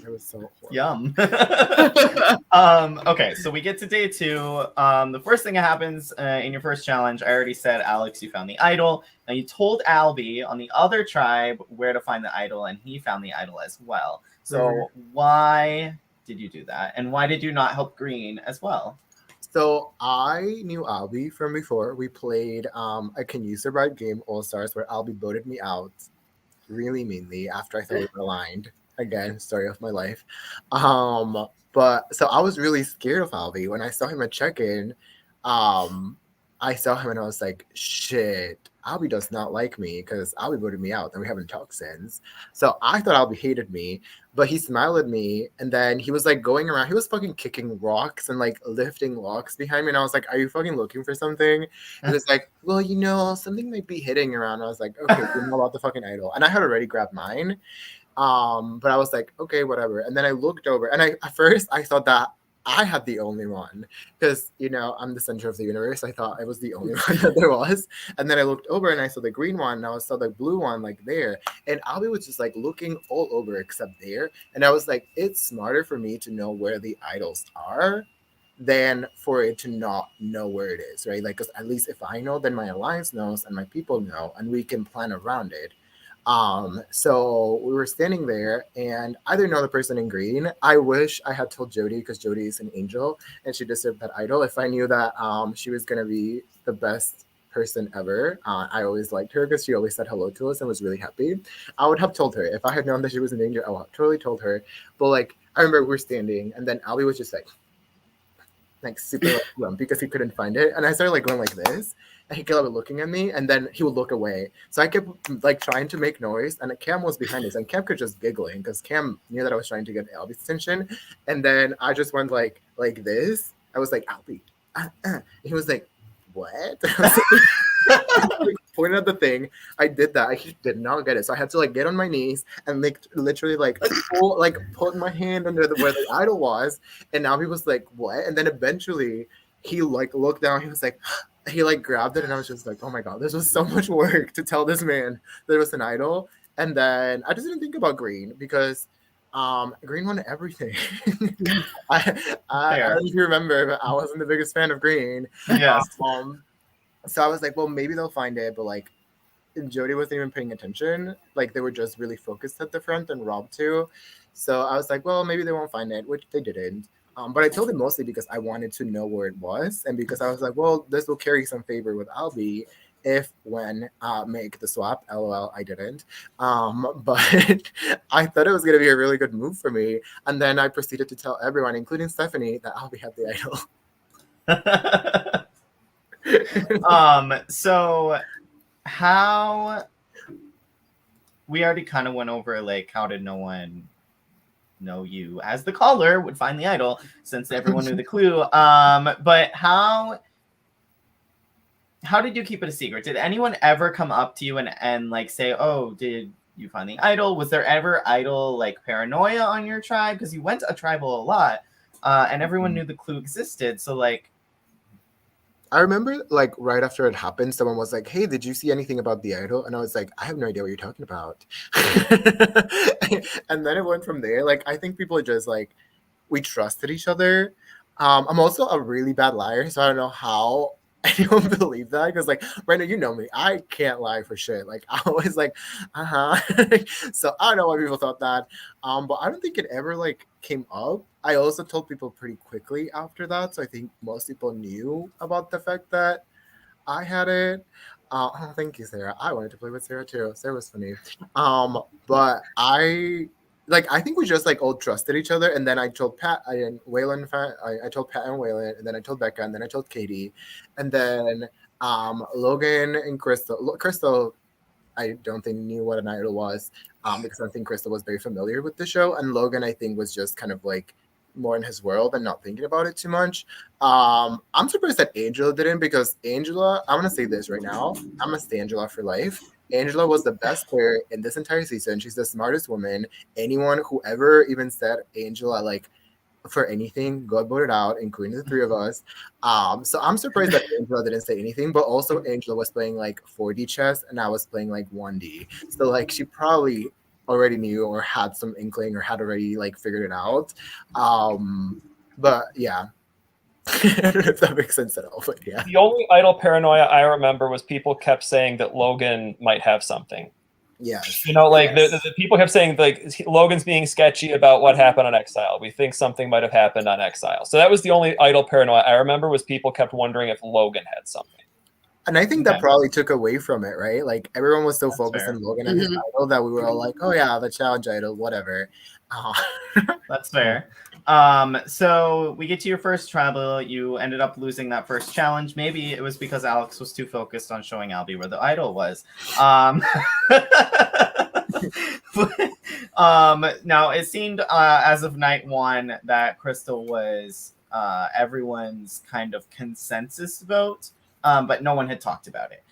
It was so horrible. Yum. Okay, so we get to day 2. The first thing that happens in your first challenge, I already said, Alex, you found the idol. Now you told Albie on the other tribe where to find the idol, and he found the idol as well. So why did you do that? And why did you not help Green as well? So I knew Albie from before. We played a Can You Survive game, All Stars, where Albie voted me out really meanly after I thought we were aligned. Again, story of my life. But so I was really scared of Albie. When I saw him at check-in, I saw him and I was like, shit, Albie does not like me because Albie voted me out and we haven't talked since. So I thought Albie hated me, but he smiled at me and then he was like going around. He was fucking kicking rocks and like lifting logs behind me. And I was like, are you fucking looking for something? He was like, well, something might be hitting around. I was like, okay, you know about the fucking idol. And I had already grabbed mine. But I was like, okay, whatever. And then I looked over and at first I thought that I had the only one because, I'm the center of the universe. I thought I was the only one that there was. And then I looked over and I saw the green one and I saw the blue one like there. And Albie was just like looking all over except there. And I was like, it's smarter for me to know where the idols are than for it to not know where it is, right? Like, because at least if I know, then my alliance knows and my people know and we can plan around it. So we were standing there and I didn't know the person in green. I wish I had told Jody because Jody is an angel and she deserved that idol. If I knew that she was going to be the best person ever, I always liked her because she always said hello to us and was really happy. I would have told her. If I had known that she was an angel, I would have totally told her. But like, I remember we were standing and then Albie was just like super glum because he couldn't find it. And I started like going like this. And he kept looking at me, and then he would look away. So I kept like trying to make noise, and Cam was behind us, and Cam could just giggling because Cam knew that I was trying to get Albie's attention. And then I just went like this. I was like, Albie, And he was like, what? I was like, pointed at the thing. I did that. I did not get it. So I had to like get on my knees and like literally put my hand under where the idol was. And now he was like, what? And then eventually he like looked down. He was like, he like grabbed it and I was just like, oh my God, this was so much work to tell this man that it was an idol. And then I just didn't think about Green because Green won everything. I don't know if you remember, but I wasn't the biggest fan of Green. Yes. So I was like, well, maybe they'll find it, but like Jody wasn't even paying attention. Like they were just really focused at the front and Rob too. So I was like, well, maybe they won't find it, which they didn't. But I told him mostly because I wanted to know where it was and because I was like, well, this will carry some favor with Albie when make the swap. LOL, I didn't. But I thought it was going to be a really good move for me. And then I proceeded to tell everyone, including Stephanie, that Albie had the idol. So how we already kind of went over like how did no one know you as the caller would find the idol since everyone knew the clue. But how did you keep it a secret? Did anyone ever come up to you and like say, oh, did you find the idol? Was there ever idol like paranoia on your tribe? Because you went to a tribal a lot and everyone knew the clue existed. So like I remember like right after it happened, someone was like, hey, did you see anything about the idol? And I was like, I have no idea what you're talking about. And then it went from there. Like, I think people just like, we trusted each other. I'm also a really bad liar, so I don't know how anyone believed that. Because like, Brenda, you know me, I can't lie for shit. Like, I always like, So I don't know why people thought that. But I don't think it ever like came up. I also told people pretty quickly after that, so I think most people knew about the fact that I had it. Oh, thank you, Sarah. I wanted to play with Sarah too. Sarah was funny. But I think we just like all trusted each other, and then I told Pat, I told Pat and Waylon, and then I told Becca, and then I told Katie, and then Logan and Crystal, I don't think knew what an idol was, because I think Crystal was very familiar with the show, and Logan I think was just kind of like more in his world and not thinking about it too much. I'm surprised that Angela didn't, because Angela, I'm gonna say this right now, I'm gonna stay Angela for life. Angela was the best player in this entire season. She's the smartest woman. Anyone who ever even said Angela like for anything got voted out, including the three of us. So I'm surprised that Angela didn't say anything, but also Angela was playing like 4D chess and I was playing like 1D. So like she probably already knew or had some inkling or had already like figured it out. But yeah. I don't know if that makes sense at all, but yeah. The only idol paranoia I remember was people kept saying that Logan might have something. Yes. You know, like Yes. the people kept saying like Logan's being sketchy about what happened on Exile. We think something might have happened on Exile. So that was the only idol paranoia I remember, was people kept wondering if Logan had something. And I think that Okay. probably took away from it, right? Like everyone was so That's focused fair. on Logan and his idol that we were all like, oh yeah, the challenge idol, whatever. That's fair. So we get to your first tribal. You ended up losing that first challenge. Maybe it was because Alex was too focused on showing Albie where the idol was. Now it seemed as of night one that Crystal was everyone's kind of consensus vote, but no one had talked about it.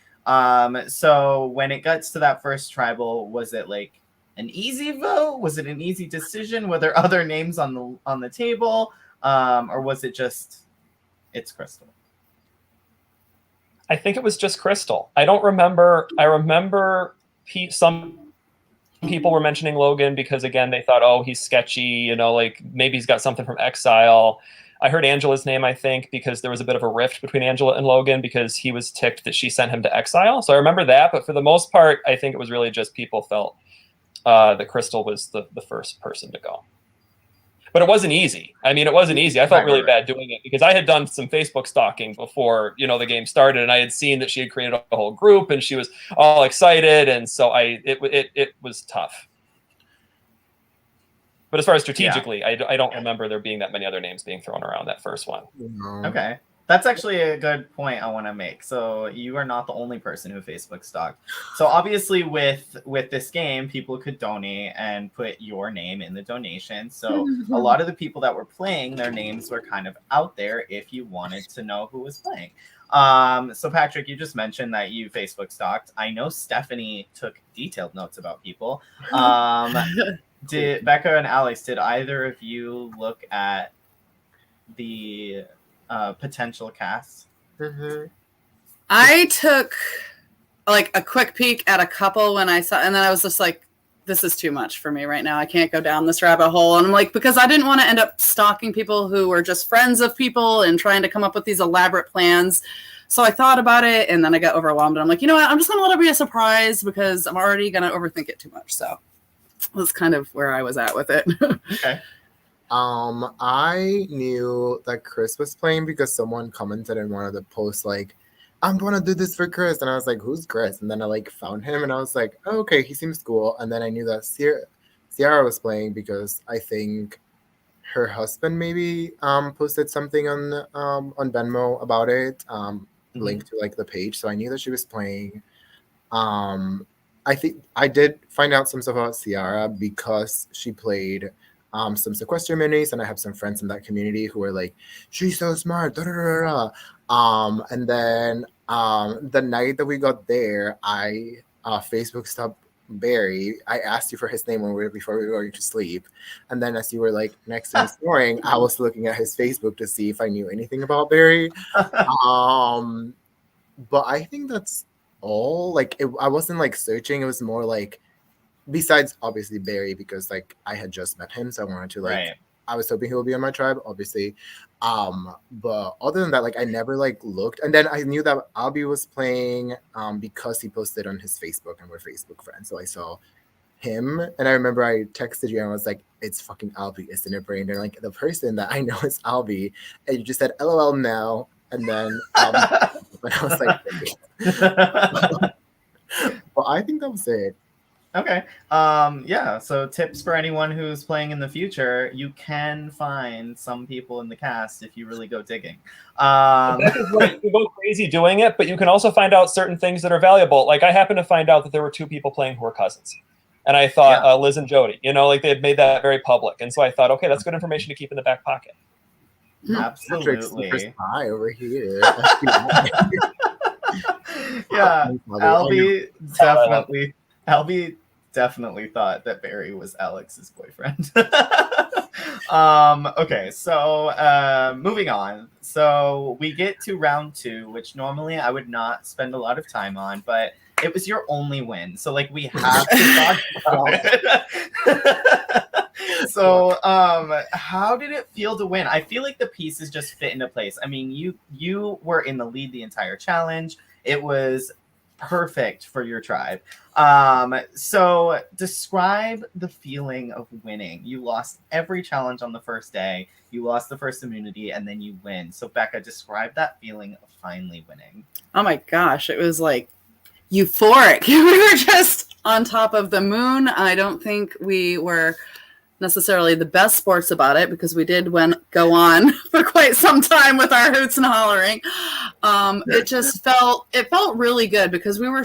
So when it gets to that first tribal, was it like an easy vote? Was it an easy decision? Were there other names on the table, or was it just it's Crystal? I think it was just Crystal. I don't remember. I remember some people were mentioning Logan because, again, they thought, oh, he's sketchy, you know, like maybe he's got something from Exile. I heard Angela's name, I think, because there was a bit of a rift between Angela and Logan because he was ticked that she sent him to Exile. So I remember that. But for the most part, I think it was really just people felt that Crystal was the first person to go. But it wasn't easy. I mean, it wasn't easy. I felt really bad doing it because I had done some Facebook stalking before, you know, the game started, and I had seen that she had created a whole group and she was all excited, and so it was tough. But as far as strategically, I don't remember there being that many other names being thrown around that first one. Okay. That's actually a good point I want to make. So you are not the only person who Facebook stalked. So obviously with this game, people could donate and put your name in the donation. So a lot of the people that were playing, their names were kind of out there if you wanted to know who was playing. So Patrick, you just mentioned that you Facebook stalked. I know Stephanie took detailed notes about people. Did Becca and Alex, did either of you look at the potential cast? I took like a quick peek at a couple when I saw, and then I was just like, this is too much for me right now. I can't go down this rabbit hole. And I'm like, because I didn't want to end up stalking people who were just friends of people and trying to come up with these elaborate plans. So I thought about it, and then I got overwhelmed. And I'm like, you know what? I'm just going to let it be a surprise because I'm already going to overthink it too much. So that's kind of where I was at with it. Okay. I knew that Chris was playing because someone commented in one of the posts like, I'm gonna do this for Chris, and I was like, who's Chris? And then I like found him and I was like, oh, okay, he seems cool. And then I knew that Ciara was playing because I think her husband maybe posted something on Venmo about it, linked to like the page, so I knew that she was playing. I think I did find out some stuff about Ciara because she played some sequester minis, and I have some friends in that community who are like, she's so smart, da, da, da, da. And then the night that we got there, I Facebook stopped Barry. I asked you for his name before we were going to sleep, and then as you were like next to me snoring, I was looking at his Facebook to see if I knew anything about Barry. But I think that's all. Like I wasn't like searching. It was more like, besides obviously Barry, because like I had just met him, so I wanted to like, right. I was hoping he would be on my tribe, obviously. But other than that, like I never like looked, and then I knew that Albie was playing because he posted on his Facebook and we're Facebook friends, so I saw him, and I remember I texted you and I was like, it's fucking Albie, isn't it, Brandon? Like the person that I know is Albie, and you just said LOL no, and then but I was like, but I think that was it. Okay. Yeah. So tips for anyone who's playing in the future: you can find some people in the cast if you really go digging. Right. You go crazy doing it, but you can also find out certain things that are valuable. Like I happened to find out that there were 2 people playing who were cousins, and I thought Liz and Jody. Like they had made that very public, and so I thought, okay, that's good information to keep in the back pocket. Absolutely. Spy over here. Yeah, Albie definitely thought that Barry was Alex's boyfriend. Okay, so moving on. So we get to round 2, which normally I would not spend a lot of time on, but it was your only win, so like we have to talk about it. So how did it feel to win? I feel like the pieces just fit into place. I mean, you were in the lead the entire challenge. It was perfect for your tribe. So describe the feeling of winning. You lost every challenge on the first day. You lost the first immunity, and then you win. So Becca, describe that feeling of finally winning. Oh my gosh, it was like euphoric. We were just on top of the moon. I don't think we were necessarily the best sports about it because we did go on for quite some time with our hoots and hollering. It felt really good because we were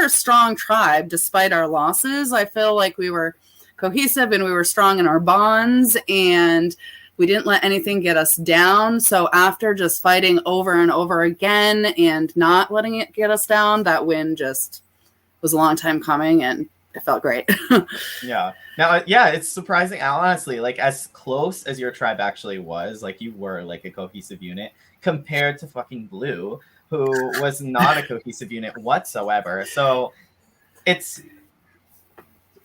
a strong tribe despite our losses. I feel like we were cohesive and we were strong in our bonds and we didn't let anything get us down. So after just fighting over and over again and not letting it get us down, that win just was a long time coming and it felt great. Yeah. Now, yeah, it's surprising. Honestly, like as close as your tribe actually was, like you were like a cohesive unit compared to fucking Blue, who was not a cohesive unit whatsoever. So it's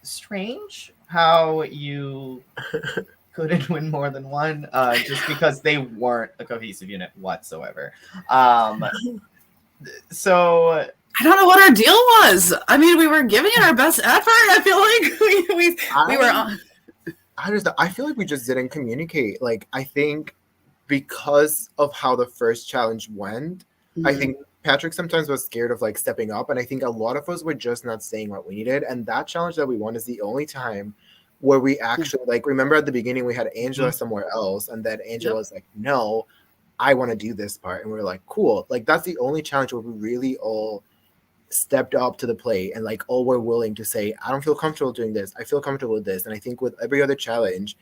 strange how you couldn't win more than one, just because they weren't a cohesive unit whatsoever. So I don't know what our deal was. I mean, we were giving it our best effort. I feel like we were on. I feel like we just didn't communicate. Like, I think because of how the first challenge went, I think Patrick sometimes was scared of like stepping up. And I think a lot of us were just not saying what we needed. And that challenge that we won is the only time where we actually like, remember at the beginning, we had Angela somewhere else. And then Angela was like, no, I want to do this part. And we were like, cool. Like, that's the only challenge where we really all stepped up to the plate and like all were willing to say, I don't feel comfortable doing this. I feel comfortable with this. And I think with every other challenge,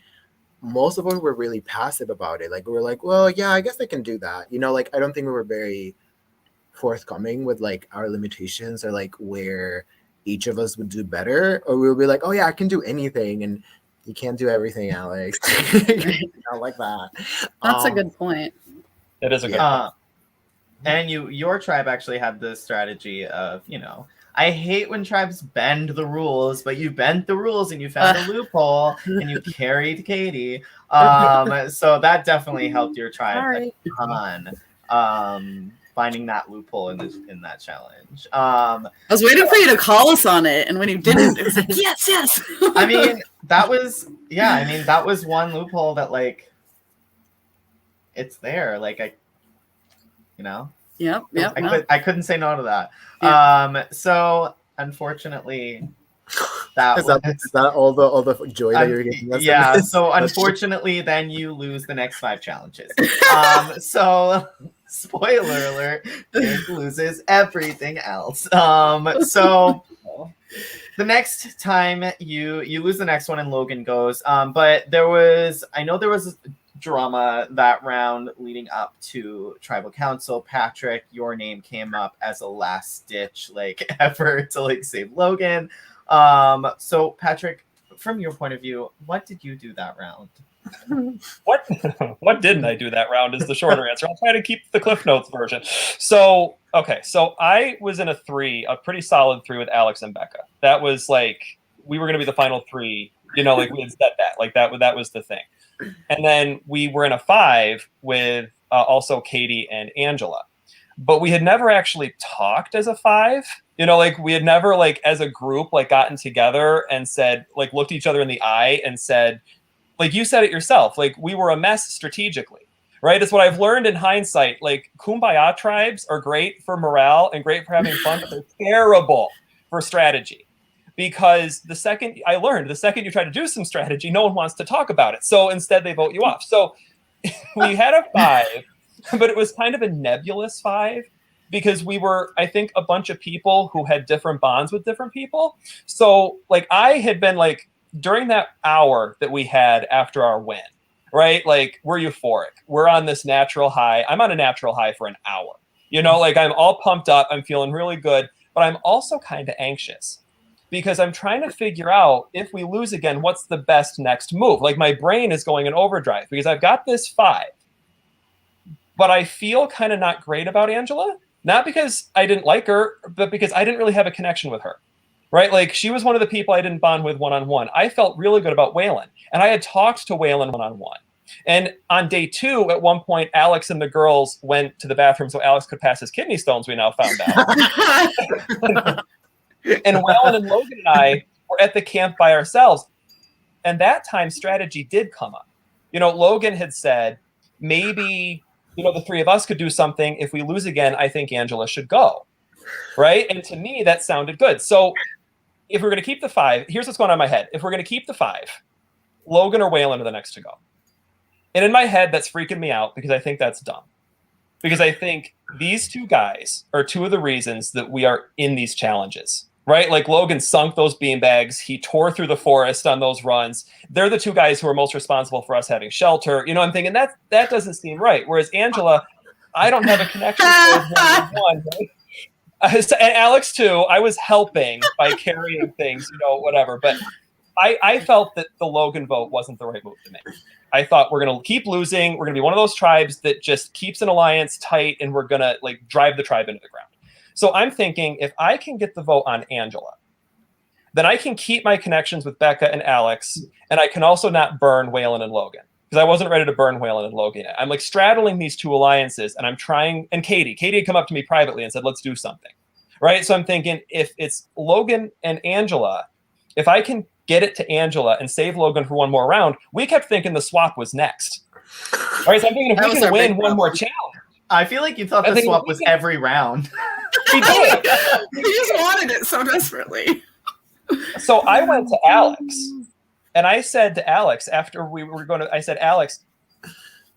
most of us were really passive about it. Like we were like, well, yeah, I guess I can do that. Like I don't think we were very forthcoming with like our limitations or like where each of us would do better. Or we would be like, oh yeah, I can do anything. And you can't do everything, Alex. Not like that. That's a good point. It is a good point. And your tribe actually had the strategy of, I hate when tribes bend the rules, but you bent the rules and you found a loophole and you carried Katie. So that definitely helped your tribe a ton. Finding that loophole in that challenge. I was waiting for you to call us on it, and when you didn't, it was like, yes. I mean, that was one loophole that like it's there. Like Yep. I couldn't say no to that. Yeah. So unfortunately, is that all the joy that you're getting? Yeah. So unfortunately, then you lose the next 5 challenges. So spoiler alert, Jake loses everything else. So the next time you lose the next one and Logan goes. But I know there was drama that round leading up to tribal council. Patrick, your name came up as a last ditch like effort to like save Logan. So Patrick, from your point of view, what did you do that round? What didn't I do that round is the shorter answer. I'll try to keep the Cliff Notes version. So I was in a pretty solid 3 with Alex and Becca. That was like, we were going to be the final 3, like we had said that, like that was the thing. And then we were in a 5 with also Katie and Angela. But we had never actually talked as a 5. You know, like we had never like as a group like gotten together and said like looked each other in the eye and said, like you said it yourself, like we were a mess strategically, right? It's what I've learned in hindsight. Like kumbaya tribes are great for morale and great for having fun, but they're terrible for strategy. Because the second you try to do some strategy, no one wants to talk about it. So instead they vote you off. So we had a 5, but it was kind of a nebulous 5 because we were, I think, a bunch of people who had different bonds with different people. So like I had been like, during that hour that we had after our win, right? Like we're euphoric. We're on this natural high. I'm on a natural high for an hour. You know, like I'm all pumped up. I'm feeling really good, but I'm also kind of anxious because I'm trying to figure out if we lose again, what's the best next move? Like my brain is going in overdrive because I've got this 5, but I feel kind of not great about Angela. Not because I didn't like her, but because I didn't really have a connection with her, right? Like she was one of the people I didn't bond with one-on-one. I felt really good about Waylon, and I had talked to Waylon one-on-one. And on day 2, at one point, Alex and the girls went to the bathroom so Alex could pass his kidney stones, we now found out. And Waylon and Logan and I were at the camp by ourselves. And that time strategy did come up. You know, Logan had said, maybe, you know, the 3 of us could do something. If we lose again, I think Angela should go. Right? And to me, that sounded good. So if we're going to keep the 5, here's what's going on in my head. If we're going to keep the 5, Logan or Waylon are the next to go. And in my head, that's freaking me out because I think that's dumb. Because I think these 2 guys are 2 of the reasons that we are in these challenges. Right? Like Logan sunk those beanbags. He tore through the forest on those runs. They're the 2 guys who are most responsible for us having shelter. You know, I'm thinking that doesn't seem right. Whereas Angela, I don't have a connection with one. Right? And Alex too, I was helping by carrying things, you know, whatever. But I felt that the Logan vote wasn't the right move to make. I thought we're going to keep losing. We're going to be one of those tribes that just keeps an alliance tight and we're going to like drive the tribe into the ground. So I'm thinking if I can get the vote on Angela, then I can keep my connections with Becca and Alex, and I can also not burn Waylon and Logan because I wasn't ready to burn Waylon and Logan yet. I'm like straddling these 2 alliances, and I'm trying. And Katie had come up to me privately and said, "Let's do something," right? So I'm thinking if it's Logan and Angela, if I can get it to Angela and save Logan for one more round, we kept thinking the swap was next, right? So I'm thinking if we can win one more challenge. I feel like you thought the swap was every round. We did. We just wanted it so desperately. So I went to Alex, and I said to Alex after we were going to, I said, Alex,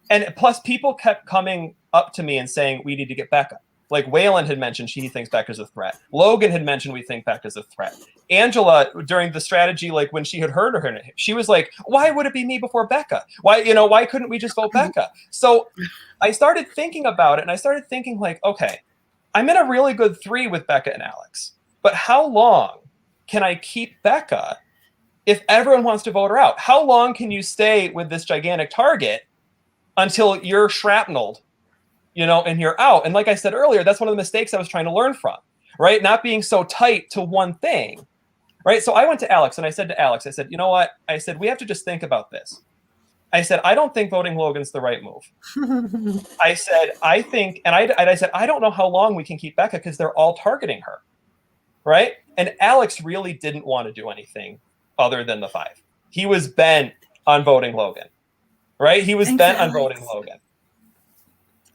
and plus people kept coming up to me and saying, we need to get Becca. Like Waylon had mentioned, he thinks Becca's a threat. Logan had mentioned we think Becca's a threat. Angela, during the strategy, like when she had heard her, she was like, why would it be me before Becca? Why couldn't we just vote Becca? So I started thinking about it, and I started thinking like, okay, I'm in a really good 3 with Becca and Alex, but how long can I keep Becca if everyone wants to vote her out? How long can you stay with this gigantic target until you're shrapneled, you know, and you're out? And like I said earlier, that's one of the mistakes I was trying to learn from, right? Not being so tight to one thing, right? So I went to Alex and I said to Alex, I said, you know what? I said, we have to just think about this. I said, I don't think voting Logan's the right move. I said, I think, and I said, I don't know how long we can keep Becca because they're all targeting her, right? And Alex really didn't want to do anything other than the 5. He was bent on voting Logan, right? He was bent on voting Logan.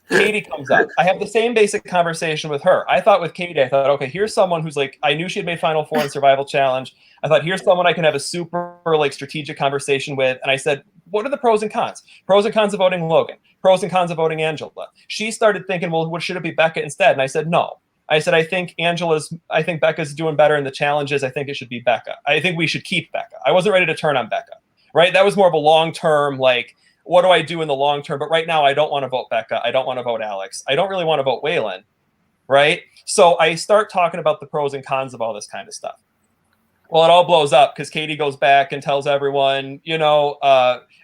Katie comes up. I have the same basic conversation with her. I thought with Katie, I thought, okay, here's someone who's like, I knew she had made Final 4 in Survival Challenge. I thought, here's someone I can have a super like strategic conversation with. And I said, what are the pros and cons? Pros and cons of voting Logan. Pros and cons of voting Angela. She started thinking, well, what should it be Becca instead? And I said, no. I said, I think Becca's doing better in the challenges. I think it should be Becca. I think we should keep Becca. I wasn't ready to turn on Becca, right? That was more of a long-term, like, what do I do in the long term? But right now, I don't want to vote Becca. I don't want to vote Alex. I don't really want to vote Waylon, right? So I start talking about the pros and cons of all this kind of stuff. Well, it all blows up because Katie goes back and tells everyone, you know,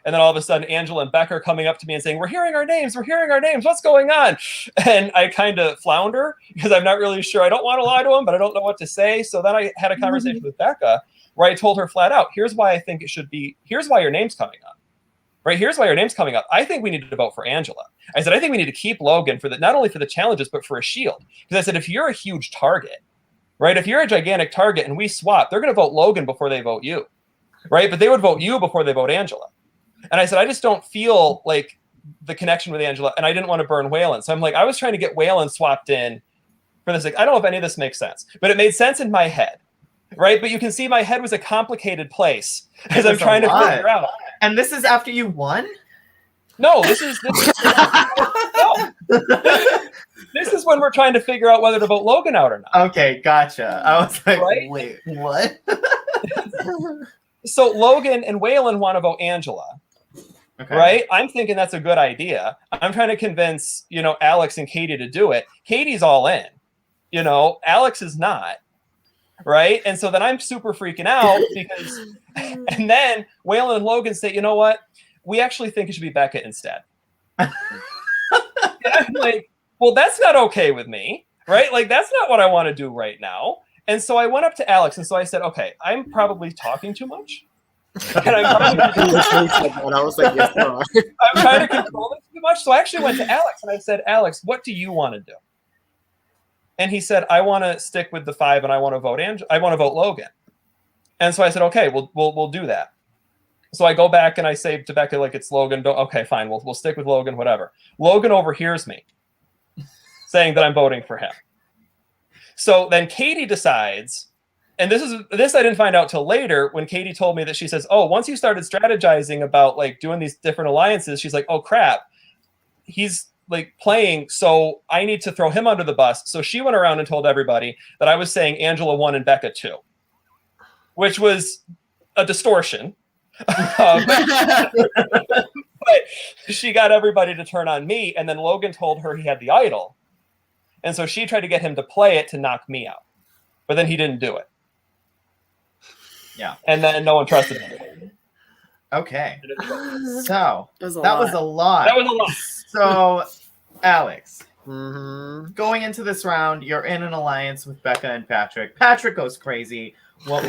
and then all of a sudden, Angela and Becca are coming up to me and saying, we're hearing our names. We're hearing our names. What's going on? And I kind of flounder because I'm not really sure. I don't want to lie to them, but I don't know what to say. So then I had a conversation with Becca where I told her flat out, here's why I think it should be, here's why your name's coming up. Right, here's why your name's coming up. I think we need to vote for Angela. I said, I think we need to keep Logan for the, not only for the challenges, but for a shield. Because I said, if you're a huge target, right? If you're a gigantic target and we swap, they're going to vote Logan before they vote you, right? But they would vote you before they vote Angela. And I said, I just don't feel like the connection with Angela, and I didn't want to burn Waylon. So I'm like, I was trying to get Waylon swapped in for this. Like, I don't know if any of this makes sense, but it made sense in my head, right? But you can see my head was a complicated place as I'm trying to figure out. And this is after you won? No, this is no. This is when we're trying to figure out whether to vote Logan out or not. Okay, gotcha. I was like, Right? wait, what? So Logan and Waylon want to vote Angela. Okay. Right? I'm thinking that's a good idea. I'm trying to convince, Alex and Katie to do it. Katie's all in. Alex is not. Right? And so then I'm super freaking out because and then Waylon and Logan say, you know what? We actually think it should be Becca instead. And I'm like, well, that's not okay with me, right? Like, that's not what I want to do right now. And so I went up to Alex, and so I said, okay, I'm probably talking too much. And I'm trying to control this too much. So I actually went to Alex, and I said, Alex, what do you want to do? And he said, I want to stick with the 5, and I want to vote I want to vote Logan. And so I said, okay, we'll do that. So I go back and I say to Becca, like, it's Logan. Okay, fine. We'll stick with Logan, whatever. Logan overhears me saying that I'm voting for him. So then Katie decides, and this I didn't find out till later when Katie told me that she says, oh, once you started strategizing about like doing these different alliances, she's like, oh crap, he's like playing, so I need to throw him under the bus. So she went around and told everybody that I was saying Angela 1 and Becca 2, which was a distortion. But she got everybody to turn on me, and then Logan told her he had the idol, and so she tried to get him to play it to knock me out, but then he didn't do it. Yeah, and then no one trusted him. Okay, so that was a lot. That was a lot. So, Alex, going into this round, you're in an alliance with Becca and Patrick. Patrick goes crazy. What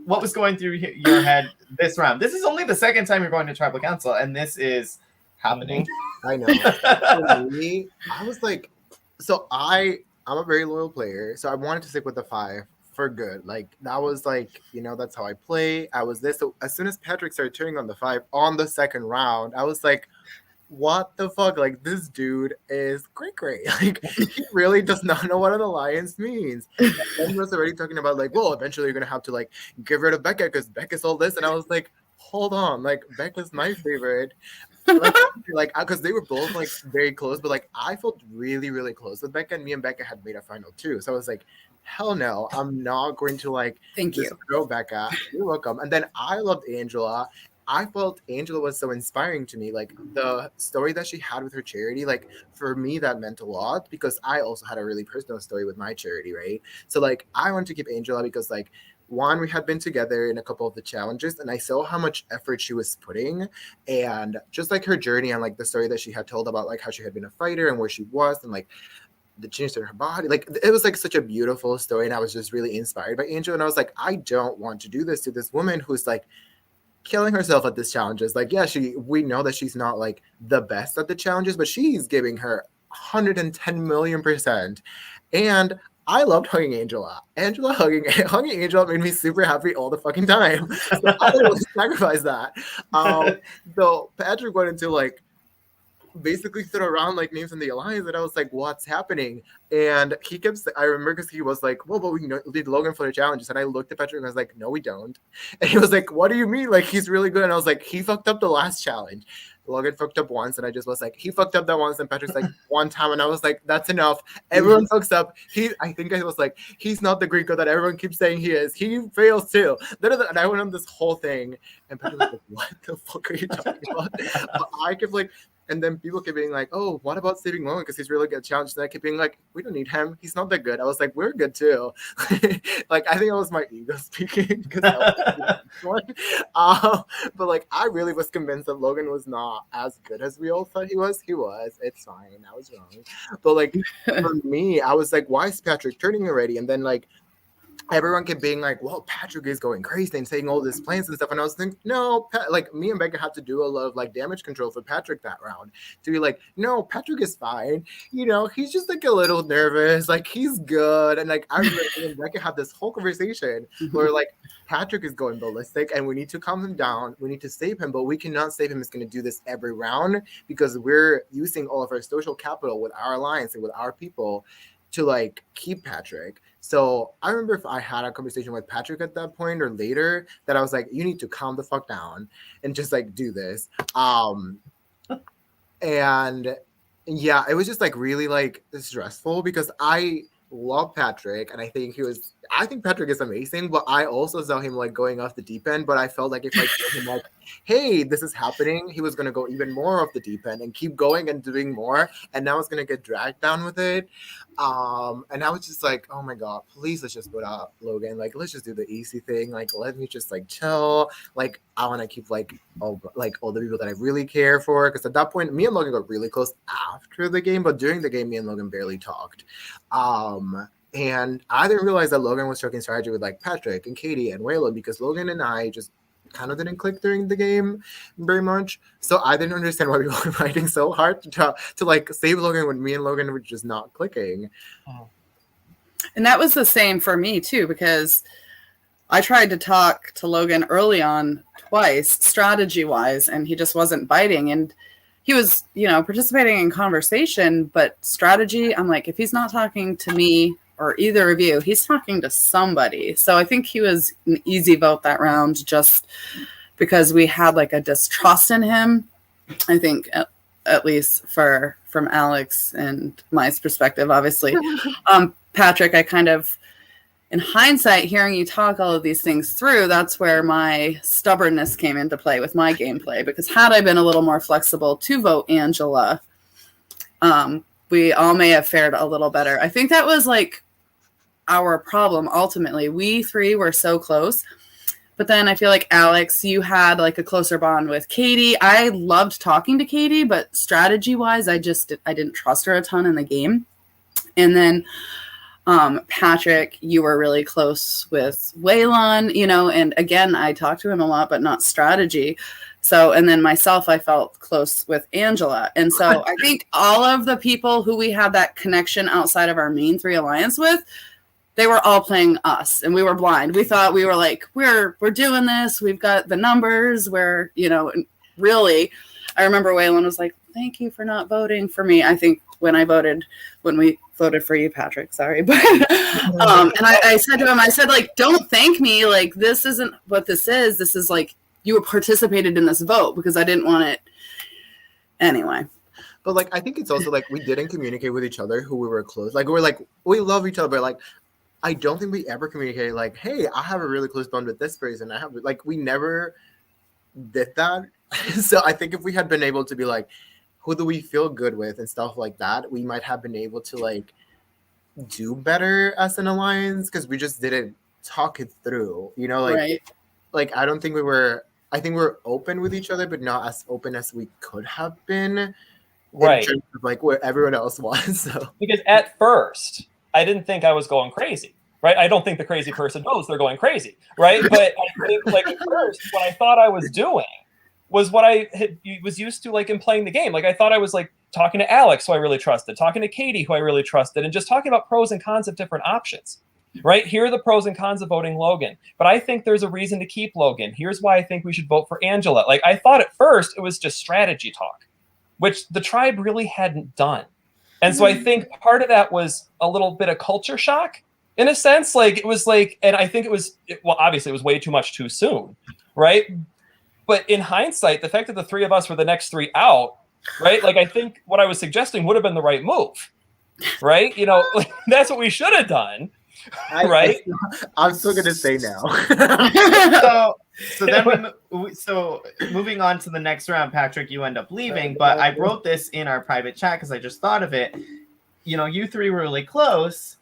was going through your head this round? This is only the second time you're going to tribal council, and this is happening. I know. For me, I was like, so I'm a very loyal player, so I wanted to stick with the 5 for good. Like, that was like, that's how I play. I was this. So as soon as Patrick started turning on the 5 on the second round, I was like, what the fuck? Like, this dude is great. Like, he really does not know what an alliance means. And he was already talking about, like, well, eventually you're going to have to, like, get rid of Becca because Becca's all this. And I was like, hold on. Like, Becca's my favorite. Like, because they were both, like, very close. But, like, I felt really, really close with Becca. And me and Becca had made a final too. So I was like, hell no. I'm not going to, like, thank you. Go, Becca. You're welcome. And then I loved Angela. I felt Angela was so inspiring to me. Like, the story that she had with her charity, like, for me, that meant a lot because I also had a really personal story with my charity, right? So, like, I wanted to keep Angela because, like, one, we had been together in a couple of the challenges, and I saw how much effort she was putting, and just, like, her journey and, like, the story that she had told about, like, how she had been a fighter and where she was and, like, the change in her body. Like, it was, like, such a beautiful story, and I was just really inspired by Angela, and I was like, I don't want to do this to this woman who's, like, killing herself at these challenges. Like, yeah, we know that she's not like the best at the challenges, but she's giving her 110 million%. And I loved hugging Angela. Hugging Angela made me super happy all the fucking time. So I didn't sacrifice that. So Patrick went into like basically threw around like names in the alliance, and I was like, what's happening? And he kept, I remember because he was like, well, but we need Logan for the challenges. And I looked at Patrick and I was like, no, we don't. And he was like, what do you mean? Like, he's really good. And I was like, he fucked up the last challenge. Logan fucked up once, and I just was like, he fucked up that once, and Patrick's like, one time, and I was like, that's enough. Everyone fucks up. I think I was like, he's not the Greco that everyone keeps saying he is. He fails too. And I went on this whole thing, and Patrick was like, what the fuck are you talking about? But I kept like, and then people kept being like, oh, what about saving Logan? Because he's really good at challenges. And I kept being like, we don't need him. He's not that good. I was like, we're good too. Like, I think it was my ego speaking. But like, I really was convinced that Logan was not as good as we all thought he was. He was. It's fine. I was wrong. But like, for me, I was like, why is Patrick turning already? And then like, everyone kept being like, well, Patrick is going crazy and saying all these plans and stuff. And I was thinking, no, like me and Becca had to do a lot of like damage control for Patrick that round to be like, no, Patrick is fine. You know, he's just like a little nervous. Like he's good. And like I remember me and Becca had this whole conversation where like Patrick is going ballistic and we need to calm him down. We need to save him, but we cannot save him. It's going to do this every round because we're using all of our social capital with our alliance and with our people to like keep Patrick. So I remember if I had a conversation with Patrick at that point or later that I was like, you need to calm the fuck down and just like do this. And yeah, it was just like really like stressful because I love Patrick and I think Patrick is amazing, but I also saw him like going off the deep end. But I felt like if I told him like, hey, this is happening, he was gonna go even more off the deep end and keep going and doing more, and now it's gonna get dragged down with it. And I was just like, oh my god, please let's just put out Logan. Like let's just do the easy thing. Like let me just like chill. Like I want to keep like all the people that I really care for. Because at that point, me and Logan got really close after the game, but during the game, me and Logan barely talked. And I didn't realize that Logan was talking strategy with like Patrick and Katie and Waylon because Logan and I just kind of didn't click during the game very much. So I didn't understand why we were fighting so hard to like save Logan when me and Logan were just not clicking. And that was the same for me too, because I tried to talk to Logan early on twice, strategy wise, and he just wasn't biting. And he was, participating in conversation, but strategy, I'm like, if he's not talking to me or either of you, he's talking to somebody. So I think he was an easy vote that round just because we had like a distrust in him. I think at least from Alex and my perspective, obviously. Patrick, I kind of, in hindsight, hearing you talk all of these things through, that's where my stubbornness came into play with my gameplay. Because had I been a little more flexible to vote Angela, we all may have fared a little better. I think that was like our problem ultimately. We three were so close. But then I feel like, Alex, you had like a closer bond with Katie. I loved talking to Katie, but strategy-wise, I didn't trust her a ton in the game. And then Patrick, you were really close with Waylon, and again, I talked to him a lot, but not strategy. So, and then myself, I felt close with Angela. And so I think all of the people who we had that connection outside of our main three alliance with, they were all playing us and we were blind. We thought we were like, we're doing this. We've got the numbers. Really, I remember Waylon was like, thank you for not voting for me. I think when we voted for you, Patrick, sorry. But, and I said to him, like, don't thank me. Like, this isn't what this is. This is like, you participated in this vote because I didn't want it. Anyway. But like, I think it's also like, we didn't communicate with each other who we were close. Like, we love each other, but like, I don't think we ever communicated like, hey, I have a really close bond with this person. We never did that. So I think if we had been able to be like, who do we feel good with and stuff like that, we might have been able to like do better as an alliance because we just didn't talk it through, right. Like I don't think I think we're open with each other, but not as open as we could have been. Right. In terms of like where everyone else was. So. Because at first, I didn't think I was going crazy, right? I don't think the crazy person knows they're going crazy, right? But I think like at first, what I thought I was doing was what I was used to like in playing the game. Like I thought I was like talking to Alex, who I really trusted, talking to Katie, who I really trusted, and just talking about pros and cons of different options, right? Here are the pros and cons of voting Logan. But I think there's a reason to keep Logan. Here's why I think we should vote for Angela. Like I thought at first it was just strategy talk, which the tribe really hadn't done. And so I think part of that was a little bit of culture shock in a sense. Like it was like, and I think obviously it was way too much too soon, right? But in hindsight, the fact that the three of us were the next three out, right? Like I think what I was suggesting would have been the right move, right? Like, that's what we should have done, right? I'm still gonna say now. So moving on to the next round, Patrick, you end up leaving, but I wrote this in our private chat because I just thought of it. You three were really close.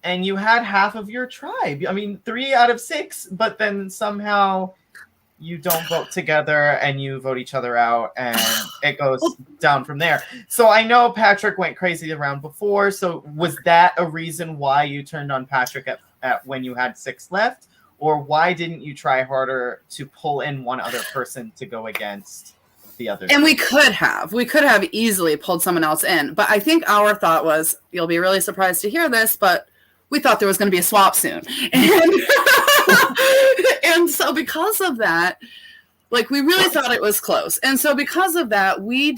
And you had half of your tribe. I mean, 3 out of 6, but then somehow you don't vote together and you vote each other out, and it goes down from there. So I know Patrick went crazy the round before. So was that a reason why you turned on Patrick at when you had 6 left? Or why didn't you try harder to pull in one other person to go against the other? And we could have easily pulled someone else in. But I think our thought was, you'll be really surprised to hear this, but we thought there was going to be a swap soon. And so because of that, like, we really thought it was close. And so because of that, we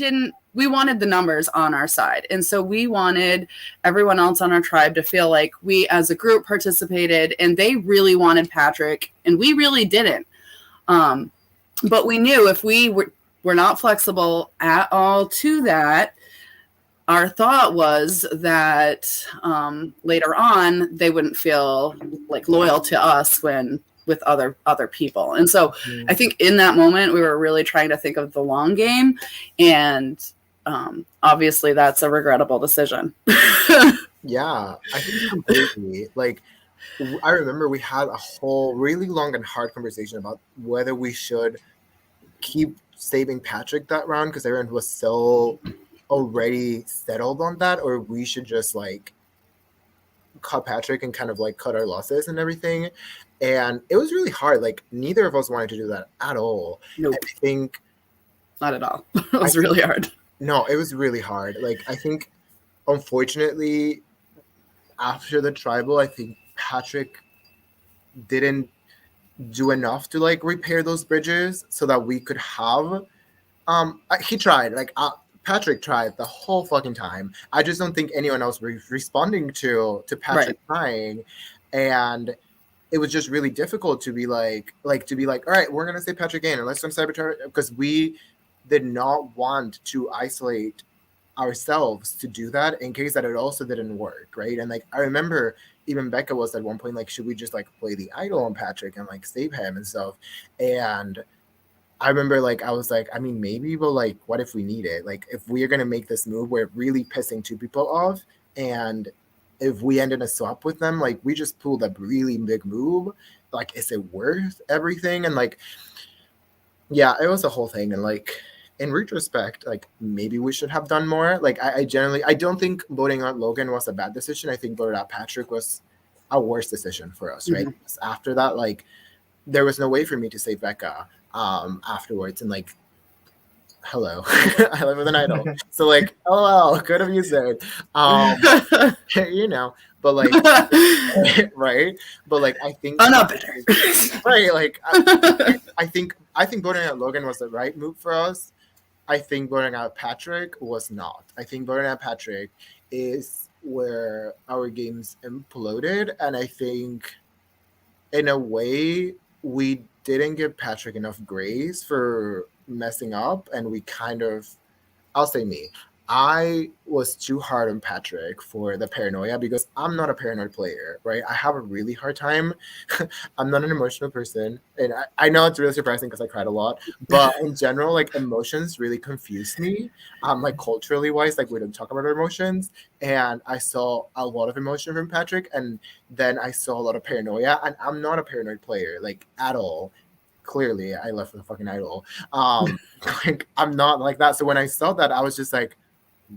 wanted the numbers on our side. And so we wanted everyone else on our tribe to feel like we as a group participated, and they really wanted Patrick and we really didn't. But we knew if we were not flexible at all to that, our thought was that later on they wouldn't feel like loyal to us with other people. And so I think in that moment we were really trying to think of the long game, and obviously that's a regrettable decision. Yeah, I think completely. Like, I remember we had a whole really long and hard conversation about whether we should keep saving Patrick that round because everyone was so already settled on that, or we should just like cut Patrick and kind of like cut our losses and everything. And it was really hard. Like, neither of us wanted to do that at all. Nope. I think not at all. It was really hard. No, it was really hard. Like, I think unfortunately after the tribal, I think Patrick didn't do enough to like repair those bridges so that we could have he tried, like Patrick tried the whole fucking time. I just don't think anyone else was responding to Patrick trying, and it was just really difficult to be like all right, we're gonna say Patrick in and let's sabotage, because we did not want to isolate ourselves to do that in case that it also didn't work, right? And like I remember even Becca was at one point like, should we just like play the idol on Patrick and like save him and stuff? And I remember like I was like, I mean maybe, but like what if we need it? Like if we are gonna make this move, we're really pissing 2 people off, and if we end in a swap with them, like we just pulled a really big move. Like, is it worth everything? And like, yeah, it was a whole thing. And like in retrospect, like maybe we should have done more. Like I don't think voting out Logan was a bad decision. I think voting out Patrick was a worse decision for us, right? Mm-hmm. After that, like there was no way for me to save Becca afterwards, and like, hello, I live with an idol, so like, LOL, could have used it, you know, but like, right? But like, I think right, like, I think voting out Logan was the right move for us. I think voting out Patrick was not. I think voting out Patrick is where our games imploded, and I think in a way we didn't give Patrick enough grace for messing up, and we kind of, I'll say me, I was too hard on Patrick for the paranoia, because I'm not a paranoid player, right? I have a really hard time. I'm not an emotional person, and I know it's really surprising because I cried a lot, but in general, like emotions really confuse me. Like culturally wise, like we don't talk about our emotions, and I saw a lot of emotion from Patrick, and then I saw a lot of paranoia, and I'm not a paranoid player, like at all. Clearly, I left with a fucking idol. Like I'm not like that. So when I saw that, I was just like,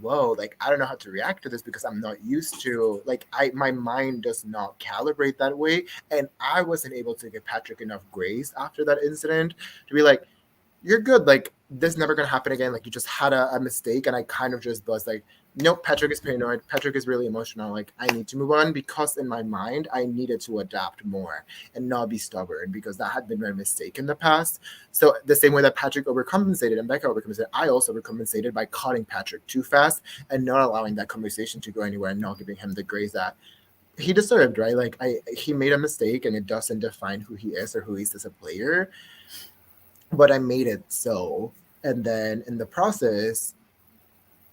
whoa, like I don't know how to react to this, because I'm not used to, like, my mind does not calibrate that way. And I wasn't able to give Patrick enough grace after that incident to be like, you're good, like this is never gonna happen again, like you just had a mistake. And I kind of just was like, nope, Patrick is paranoid, Patrick is really emotional, like I need to move on, because in my mind I needed to adapt more and not be stubborn, because that had been my mistake in the past. So the same way that Patrick overcompensated and Becca overcompensated, I also overcompensated by cutting Patrick too fast and not allowing that conversation to go anywhere, and not giving him the grace that he deserved, right? Like he made a mistake, and it doesn't define who he is or who he is as a player, but I made it so, and then in the process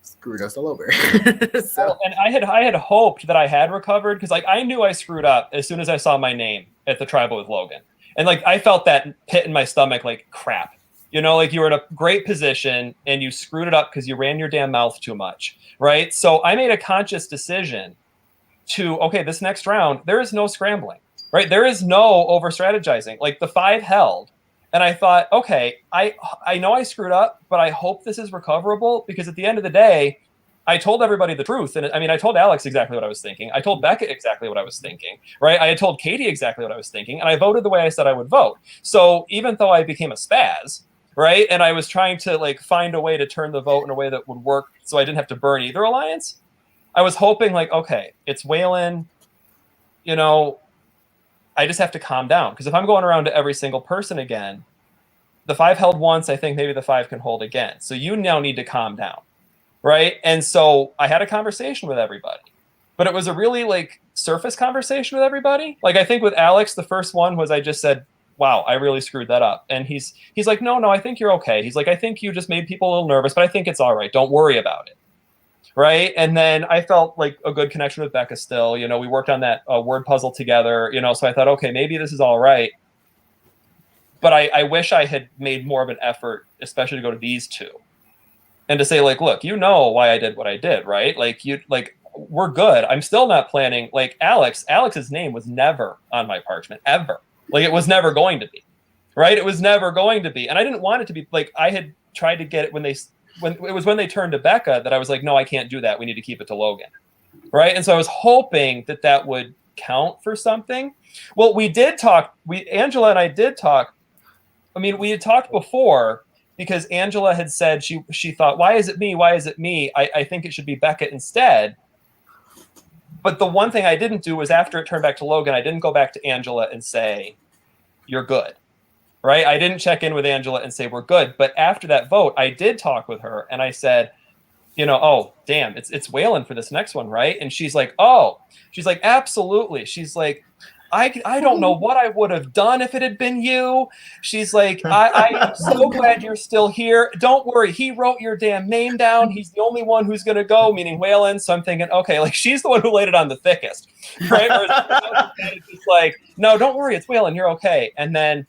screwed us all over. So. And I had hoped that I had recovered, because like I knew I screwed up as soon as I saw my name at the tribal with Logan, and like I felt that pit in my stomach, like crap, you know, like you were in a great position and you screwed it up because you ran your damn mouth too much, right? So I made a conscious decision to, okay, this next round there is no scrambling, right? There is no over strategizing. Like the 5 held, And I thought, okay, I know I screwed up, but I hope this is recoverable, because at the end of the day, I told everybody the truth. And I mean, I told Alex exactly what I was thinking. I told Becca exactly what I was thinking, right? I had told Katie exactly what I was thinking, and I voted the way I said I would vote. So even though I became a spaz, right, and I was trying to like find a way to turn the vote in a way that would work so I didn't have to burn either alliance, I was hoping like, okay, it's Waylon, you know, I just have to calm down, because if I'm going around to every single person again, the 5 held once, I think maybe the 5 can hold again. So you now need to calm down, right? And so I had a conversation with everybody, but it was a really like surface conversation with everybody. Like I think with Alex, the first one was I just said, wow, I really screwed that up. And he's like, no, I think you're okay. He's like, I think you just made people a little nervous, but I think it's all right. Don't worry about it. Right. And then I felt like a good connection with Becca still. You know, we worked on that word puzzle together, you know, so I thought, okay, maybe this is all right. But I wish I had made more of an effort, especially to go to these two and to say, like, look, you know why I did what I did, right? Like, we're good. I'm still not planning. Like, Alex's name was never on my parchment, ever. Like, it was never going to be, right? It was never going to be. And I didn't want it to be. Like, I had tried to get it when they turned to Becca that I was like, no, I can't do that. We need to keep it to Logan, right? And so I was hoping that would count for something. Well, we did talk. Angela and I did talk. I mean, we had talked before, because Angela had said she thought, why is it me? Why is it me? I think it should be Becca instead. But the one thing I didn't do was, after it turned back to Logan, I didn't go back to Angela and say, you're good, right? I didn't check in with Angela and say, we're good. But after that vote, I did talk with her, and I said, you know, oh, damn, it's Waylon for this next one, right? And she's like, oh, she's like, absolutely. She's like, I don't know what I would have done if it had been you. She's like, I am so glad you're still here. Don't worry. He wrote your damn name down. He's the only one who's going to go, meaning Waylon. So I'm thinking, okay, like, she's the one who laid it on the thickest, right? It's just like, no, don't worry. It's Waylon. You're okay. And then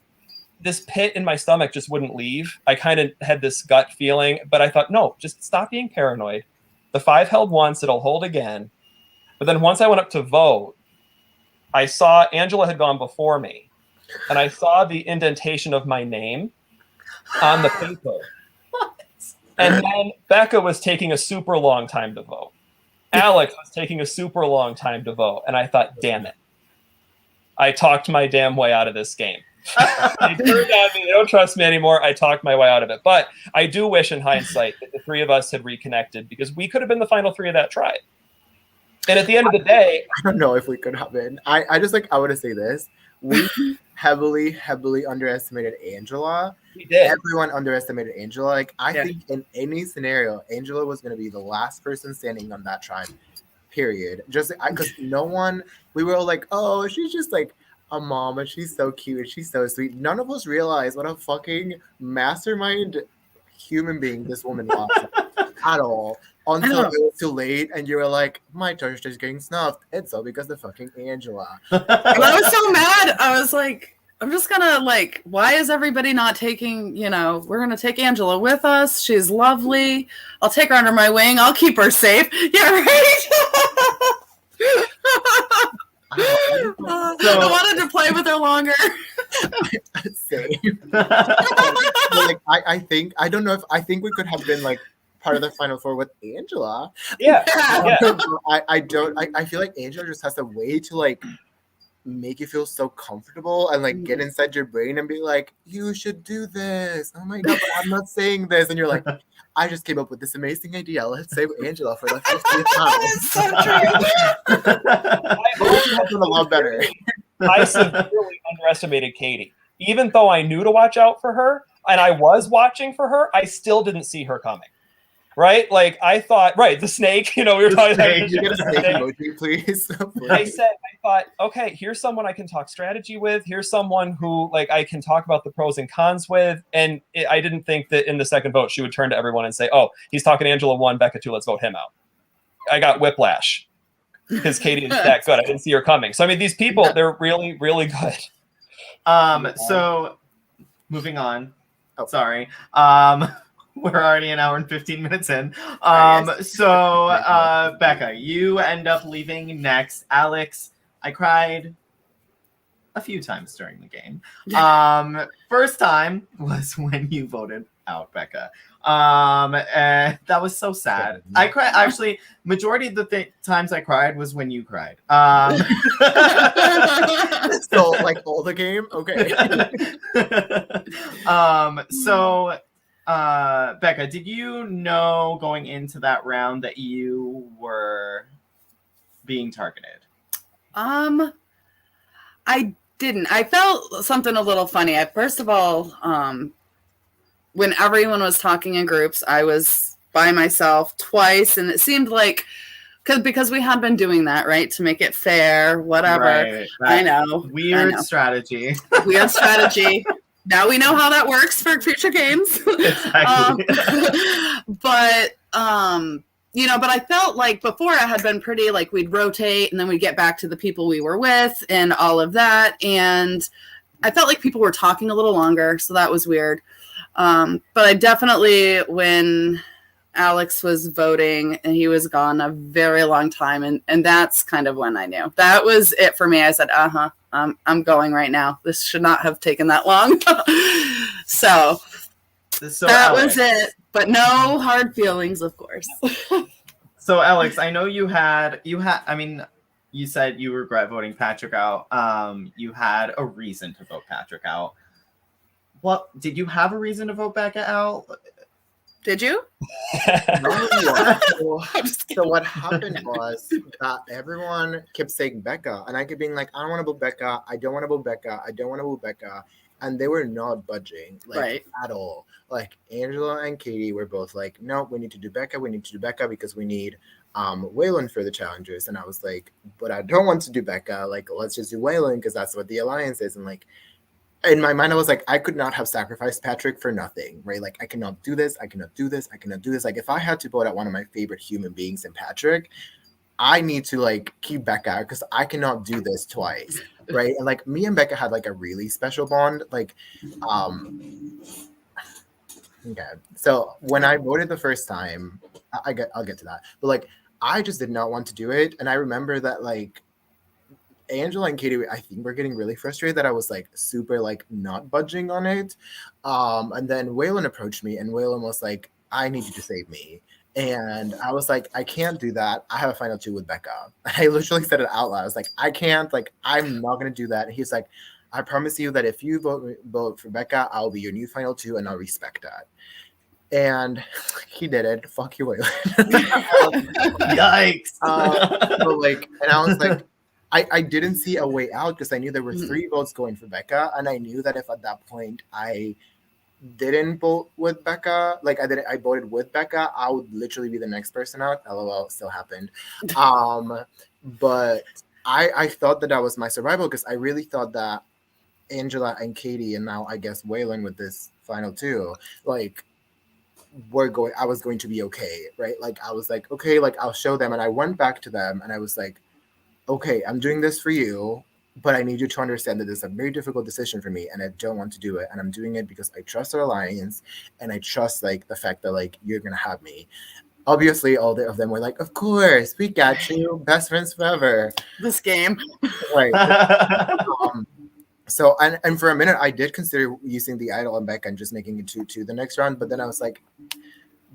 this pit in my stomach just wouldn't leave. I kind of had this gut feeling, but I thought, no, just stop being paranoid. The 5 held once, it'll hold again. But then once I went up to vote, I saw Angela had gone before me, and I saw the indentation of my name on the paper. And then Becca was taking a super long time to vote. Alex was taking a super long time to vote. And I thought, damn it. I talked my damn way out of this game. They turned on me. They don't trust me anymore. I talked my way out of it. But I do wish, in hindsight, that the 3 of us had reconnected, because we could have been the final 3 of that tribe. And at the end of the day, I don't know if we could have been. I just like, I want to say this. We heavily underestimated Angela. we did. Everyone underestimated Angela. Like, I think in any scenario, Angela was going to be the last person standing on that tribe, period. Just because no one, we were all like, oh, she's just like a mom and she's so cute and she's so sweet. None of us realized what a fucking mastermind human being this woman was at all. Until it was too late, and you were like, my church is getting snuffed. It's all because of fucking Angela. And I was so mad. I was like, I'm just gonna, like, why is everybody not taking, you know, we're gonna take Angela with us. She's lovely. I'll take her under my wing. I'll keep her safe. Yeah, right? I wanted to play with her longer. Same. Like, I think, I don't know if, I think we could have been like part of the final 4 with Angela. Yeah. I feel like Angela just has a way to like make you feel so comfortable and like get inside your brain and be like, you should do this. Oh my god, but I'm not saying this. And you're like, I just came up with this amazing idea. Let's save Angela for the 50th time. It's so true. I've done a lot better. I severely underestimated Katie. Even though I knew to watch out for her, and I was watching for her, I still didn't see her coming. Right? Like, I thought, right, the snake, you know, we were talking about. You get a snake emoji, please. I thought, okay, here's someone I can talk strategy with. Here's someone who, like, I can talk about the pros and cons with. And I didn't think that in the second vote, she would turn to everyone and say, oh, he's talking Angela 1, Becca 2, let's vote him out. I got whiplash because Katie is that good. I didn't see her coming. So, I mean, these people, they're really, really good. So, moving on. Oh, sorry. We're already an hour and 15 minutes in. Becca, you end up leaving next. Alex, I cried. a few times during the game. First time was when you voted out Becca. And that was so sad. I cried. Actually, majority of the times I cried was when you cried. So like all the game, okay. So Becca, did you know going into that round that you were being targeted? I didn't. I felt something a little funny. First of all, when everyone was talking in groups, I was by myself twice, and it seemed like because we had been doing that, right, to make it fair, whatever. Right, I know. Weird strategy. Weird strategy. Now we know how that works for future games. Exactly. But but I felt like before I had been pretty like we'd rotate and then we'd get back to the people we were with and all of that. And I felt like people were talking a little longer, so that was weird. But I definitely, when Alex was voting and he was gone a very long time, and that's kind of when I knew. That was it for me. I said, I'm going right now. This should not have taken that long. So that Alex, was it. But no hard feelings, of course. So Alex, I know you said you regret voting Patrick out. You had a reason to vote Patrick out. What did you have a reason to vote Becca out? Did you? No. So what happened was that everyone kept saying Becca, and I kept being like, I don't want to vote Becca. I don't want to vote Becca. I don't want to vote Becca. And they were not budging, at all. Like Angela and Katie were both like, no, we need to do Becca. We need to do Becca because we need Waylon for the challengers. And I was like, but I don't want to do Becca. Like, let's just do Waylon because that's what the alliance is. And like, in my mind, I was like, I could not have sacrificed Patrick for nothing, right? Like, I cannot do this. I cannot do this. I cannot do this. Like, if I had to vote out one of my favorite human beings in Patrick, I need to like keep Becca because I cannot do this twice, right? And like me and Becca had like a really special bond. Like, okay. So when I voted the first time, I'll get to that. But like, I just did not want to do it, and I remember that like Angela and Katie, I think, were getting really frustrated that I was like super like not budging on it. And then Waylon approached me, and Waylon was like, I need you to save me. And I was like, I can't do that. I have a final 2 with Becca. And I literally said it out loud. I was like, I can't, like, I'm not going to do that. And he's like, I promise you that if you vote for Becca, I'll be your new final 2 and I'll respect that. And he did it. Fuck you, Waylon. Yikes. And I was like, I didn't see a way out because I knew there were 3 votes going for Becca. And I knew that if at that point I didn't vote with Becca, like I voted with Becca, I would literally be the next person out. LOL, still happened. But I thought that was my survival because I really thought that Angela and Katie, and now I guess Waylon with this final 2, like I was going to be okay, right? Like I was like, okay, like I'll show them. And I went back to them and I was like, okay, I'm doing this for you, but I need you to understand that this is a very difficult decision for me and I don't want to do it. And I'm doing it because I trust our alliance and I trust like the fact that like you're going to have me. Obviously, all of them were like, of course, we got you, best friends forever. This game. Right. So, and for a minute, I did consider using the idol on Becca and just making it 2-2 the next round. But then I was like,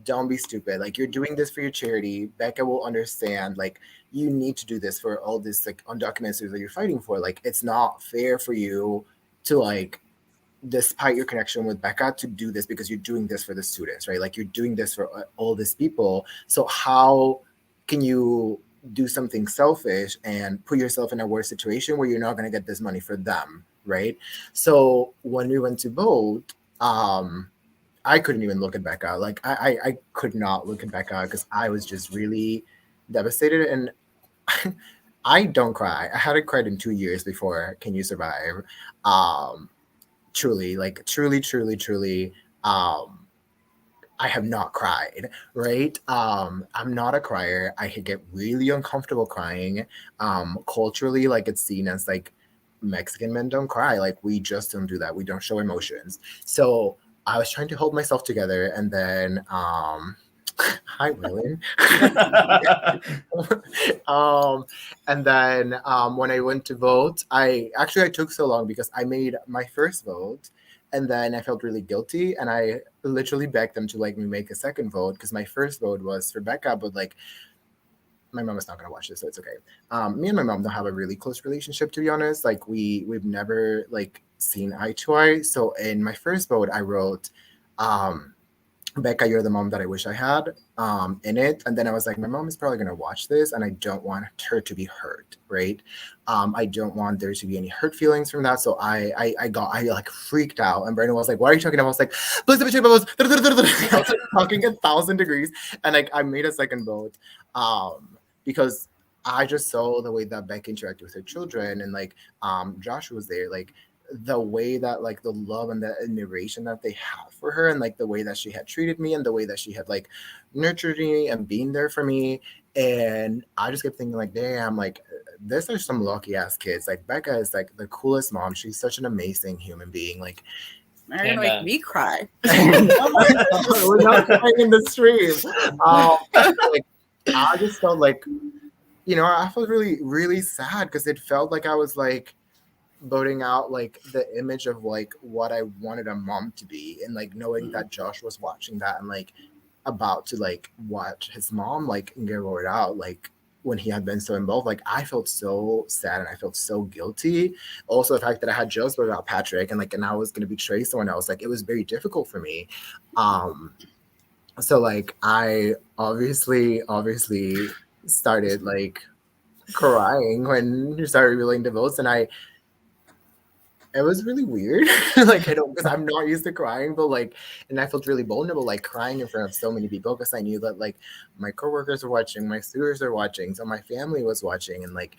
don't be stupid. Like, you're doing this for your charity. Becca will understand. Like, you need to do this for all this, like, undocumented that you're fighting for. Like, it's not fair for you to, like, despite your connection with Becca, to do this because you're doing this for the students, right? Like, you're doing this for all these people. So how can you do something selfish and put yourself in a worse situation where you're not going to get this money for them, right? So when we went to vote, I couldn't even look at Becca. Like I could not look at Becca because I was just really devastated. And I don't cry. I hadn't cried in 2 years before Can You Survive? Truly, I have not cried, right? I'm not a crier. I could get really uncomfortable crying. Culturally, like it's seen as like Mexican men don't cry. Like we just don't do that. We don't show emotions. So I was trying to hold myself together, and then Hi, Waylon. And then when I went to vote, I took so long because I made my first vote, and then I felt really guilty, and I literally begged them to like me make a second vote because my first vote was for Becca, but like my mom is not gonna watch this, so it's okay. Me and my mom don't have a really close relationship, to be honest. Like we've never like seen eye to eye. So in my first vote, I wrote, Becca, you're the mom that I wish I had, in it. And then I was like, my mom is probably gonna watch this, and I don't want her to be hurt, right? I don't want there to be any hurt feelings from that. So I like freaked out, and Brandon was like, "What are you talking about?" I was like, "Please, I was like talking 1,000 degrees, and like I made a second vote, because I just saw the way that Becca interacted with her children, and like Josh was there, like the way that like the love and the admiration that they have for her, and like the way that she had treated me, and the way that she had like nurtured me and being there for me. And I just kept thinking like, damn, like these are some lucky ass kids. Like Becca is like the coolest mom. She's such an amazing human being. Like You're gonna make me cry. we're not crying in the stream. Like I just felt like, I felt really, really sad because it felt like I was like voting out like the image of like what I wanted a mom to be, and like knowing that Josh was watching that and like about to like watch his mom like get voted out, like when he had been so involved. Like I felt so sad and I felt so guilty. Also the fact that I had just voted out Patrick, and I was going to betray someone else, like it was very difficult for me. So like I obviously started like crying when you started revealing the votes, and it was really weird. Like I don't, because I'm not used to crying, but like, and I felt really vulnerable, like crying in front of so many people, because I knew that like my coworkers were watching, my students are watching, so my family was watching, and like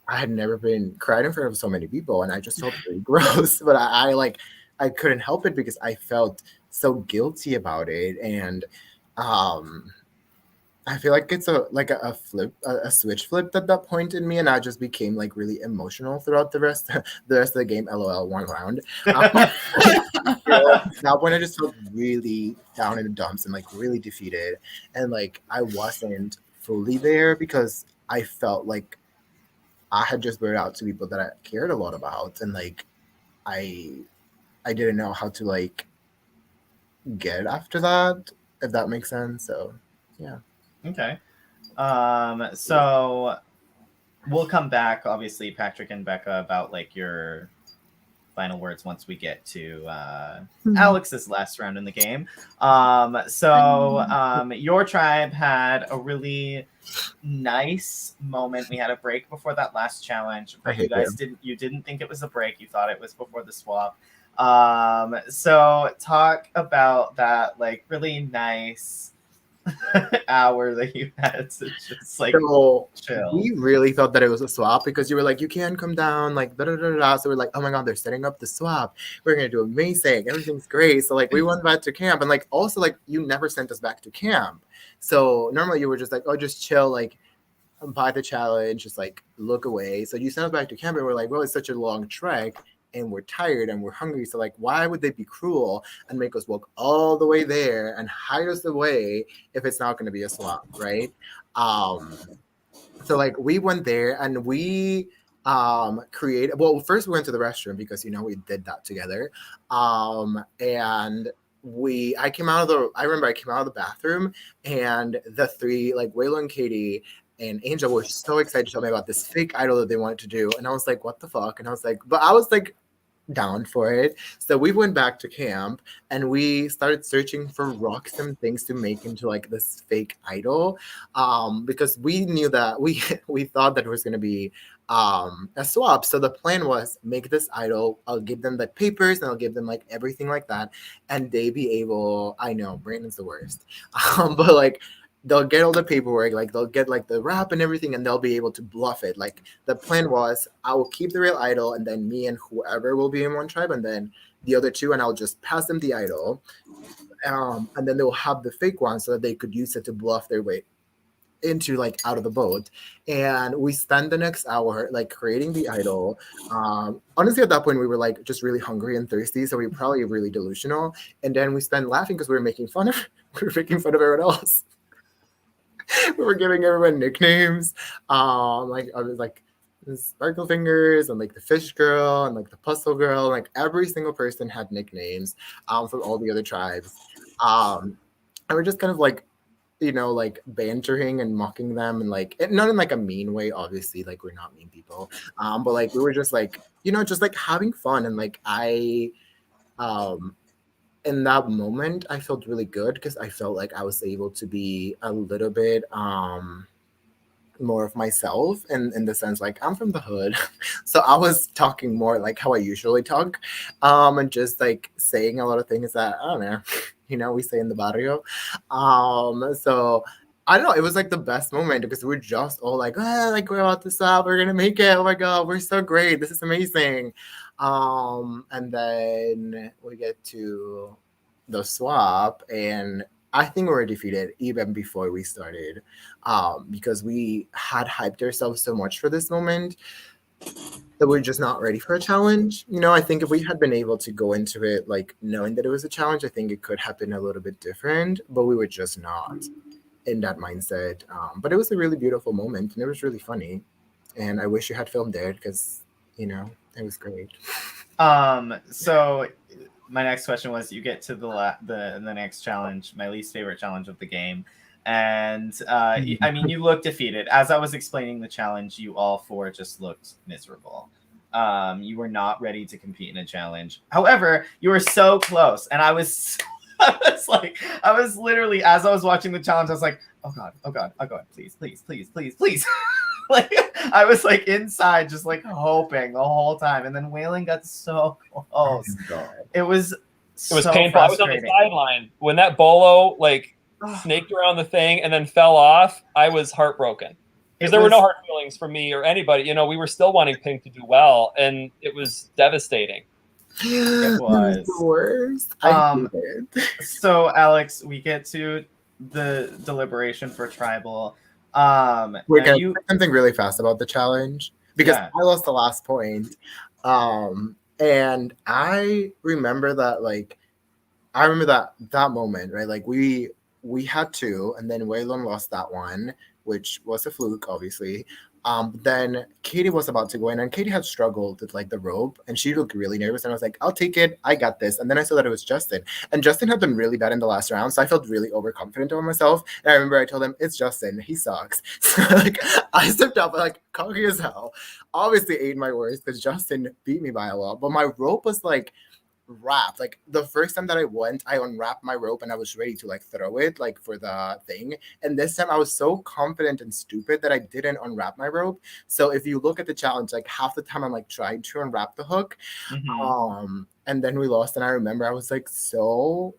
I had never been cried in front of so many people, and I just felt really gross. But I couldn't help it because I felt so guilty about it, and I feel like it's a flip, a switch flipped at that point in me, and I just became like really emotional throughout the rest of the game. LOL, one round. At that point, I just felt really down in the dumps and like really defeated, and like I wasn't fully there because I felt like I had just burned out to people that I cared a lot about, and like I I didn't know how to like get after that, if that makes sense. So yeah. Okay. So we'll come back, obviously, Patrick and Becca, about like your final words once we get to Alex's last round in the game. Your tribe had a really nice moment. We had a break before that last challenge, but you guys didn't think it was a break. You thought it was before the swap. So talk about that like really nice hour that you had to just like chill. We really thought that it was a swap because you were like, you can come down, like da da da da. So we're like, oh my god, they're setting up the swap. We're gonna do amazing. Everything's great. So like we went back to camp, and like also like you never sent us back to camp. So normally you were just like, oh, just chill, like by the challenge, just like look away. So you sent us back to camp, and we're like, well, it's such a long trek, and we're tired and we're hungry. So like, why would they be cruel and make us walk all the way there and hide us away if it's not going to be a swap, right? So like we went there and we created. Well, first we went to the restroom because we did that together, and I remember I came out of the bathroom, and the three, like Waylon, and Katie, and Angel, were so excited to tell me about this fake idol that they wanted to do. And I was like, what the fuck? And I was like, but I was like down for it. So we went back to camp and we started searching for rocks and things to make into like this fake idol. Because we knew that we thought that it was gonna be a swap. So the plan was make this idol, I'll give them the papers and I'll give them like everything like that. And they be able, I know Brandon's the worst. But like they'll get all the paperwork, like they'll get like the wrap and everything, and they'll be able to bluff it. Like the plan was I will keep the real idol, and then me and whoever will be in one tribe, and then the other two, and I'll just pass them the idol. And then they'll have the fake one so that they could use it to bluff their way into like out of the boat, and we spent the next hour like creating the idol. Honestly, at that point we were like just really hungry and thirsty, so we were probably really delusional, and then we spent laughing because we were making fun of we were making fun of everyone else. We were giving everyone nicknames. Like I was like the Sparkle Fingers and like the Fish Girl and like the Puzzle Girl. Like every single person had nicknames from all the other tribes. And we're just kind of like, like bantering and mocking them, and like not in like a mean way, obviously, like we're not mean people. But like we were just like, just like having fun, and like um in that moment I felt really good because I felt like I was able to be a little bit more of myself, in the sense like I'm from the hood. So I was talking more like how I usually talk, and just like saying a lot of things that I don't know, we say in the barrio. So I don't know, it was like the best moment because we're just all like, like we're about to stop, we're gonna make it, oh my god, we're so great, this is amazing. And then we get to the swap, and I think we were defeated even before we started, because we had hyped ourselves so much for this moment that we're just not ready for a challenge. I think if we had been able to go into it like knowing that it was a challenge, I think it could have been a little bit different, but we were just not in that mindset. But it was a really beautiful moment, and it was really funny, and I wish you had filmed it because it was great. So my next question was, you get to the next challenge, my least favorite challenge of the game, and I mean, you look defeated. As I was explaining the challenge, you all four just looked miserable. You were not ready to compete in a challenge. However, you were so close, and I was I was literally, as I was watching the challenge, I was like, oh god, oh god, oh god, please, please, please, please, please. Like I was like inside just like hoping the whole time, and then Waylon got so close. It was so painful. I was on the sideline when that bolo like snaked around the thing and then fell off. I was heartbroken because there were no hard feelings for me or anybody. We were still wanting Pink to do well, and it was devastating. It was the worst. So Alex, we get to the deliberation for tribal. We're gonna say something really fast about the challenge because I lost the last point. And I remember that that moment, right? Like we had two, and then Waylon lost that one, which was a fluke, obviously. Then Katie was about to go in, and Katie had struggled with like the rope, and she looked really nervous, and I was like, I'll take it, I got this. And then I saw that it was Justin, and Justin had done really bad in the last round, so I felt really overconfident of myself. And I remember I told him, it's Justin, he sucks. So like I stepped up like cocky as hell, obviously ate my words because Justin beat me by a lot, but my rope was like wrapped. Like the first time that I went, I unwrapped my rope and I was ready to like throw it like for the thing, and this time I was so confident and stupid that I didn't unwrap my rope. So if you look at the challenge, like half the time I'm like trying to unwrap the hook. And then we lost, and I remember I was like so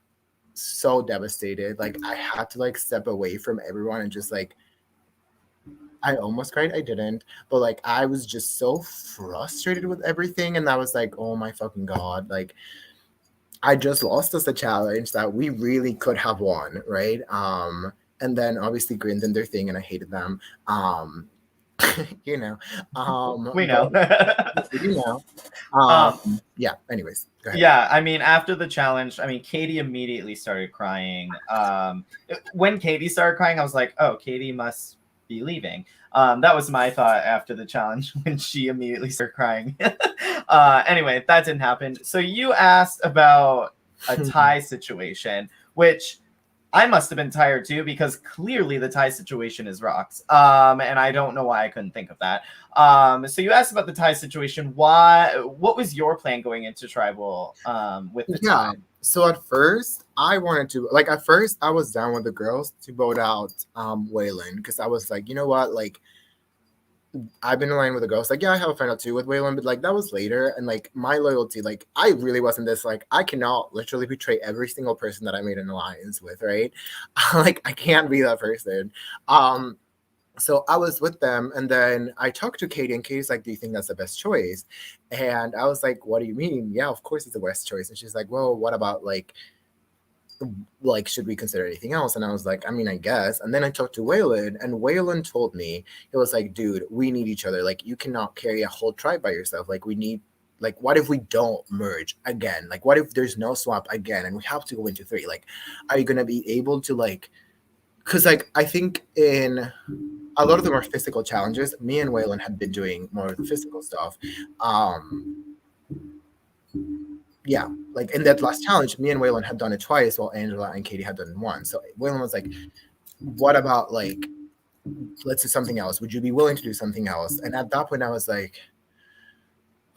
devastated. Like I had to like step away from everyone and just like, I almost cried. I didn't, but like I was just so frustrated with everything, and I was like, oh my fucking god, like I just lost us a challenge that we really could have won, right? And then obviously Grin did their thing, and I hated them. We know. Yeah. Anyways, go ahead. Yeah, I mean, after the challenge, I mean, Katie immediately started crying. When Katie started crying, I was like, oh, Katie must be leaving. That was my thought after the challenge when she immediately started crying. Anyway, that didn't happen. So you asked about a tie situation, which I must have been tired too, because clearly the tie situation is rocks. And I don't know why I couldn't think of that. So you asked about the tie situation. What was your plan going into tribal with the tie? So at first I wanted to at first I was down with the girls to vote out Waylon, because I was like, you know what, like I've been aligned with the girls. Like, yeah, I have a final two with Waylon, but like that was later. And like my loyalty, like I really wasn't this, like I cannot literally betray every single person that I made an alliance with, right? Like I can't be that person. So I was with them, and then I talked to Katie, and Katie's like, do you think that's the best choice? And I was like, what do you mean? Yeah, of course it's the best choice. And she's like, well, what about like like, should we consider anything else? And I was like, I mean, I guess. And then I talked to Waylon, and Waylon told me, it was like, dude, we need each other. Like, you cannot carry a whole tribe by yourself. Like, we need, like, what if we don't merge again? Like, what if there's no swap again and we have to go into 3? Like, are you going to be able to, like, because, like, I think in a lot of the more physical challenges, me and Waylon had been doing more of the physical stuff. Yeah, like in that last challenge, me and Waylon had done it twice while Angela and Katie had done it once. So Waylon was like, what about, like, let's do something else? Would you be willing to do something else? And at that point, I was like,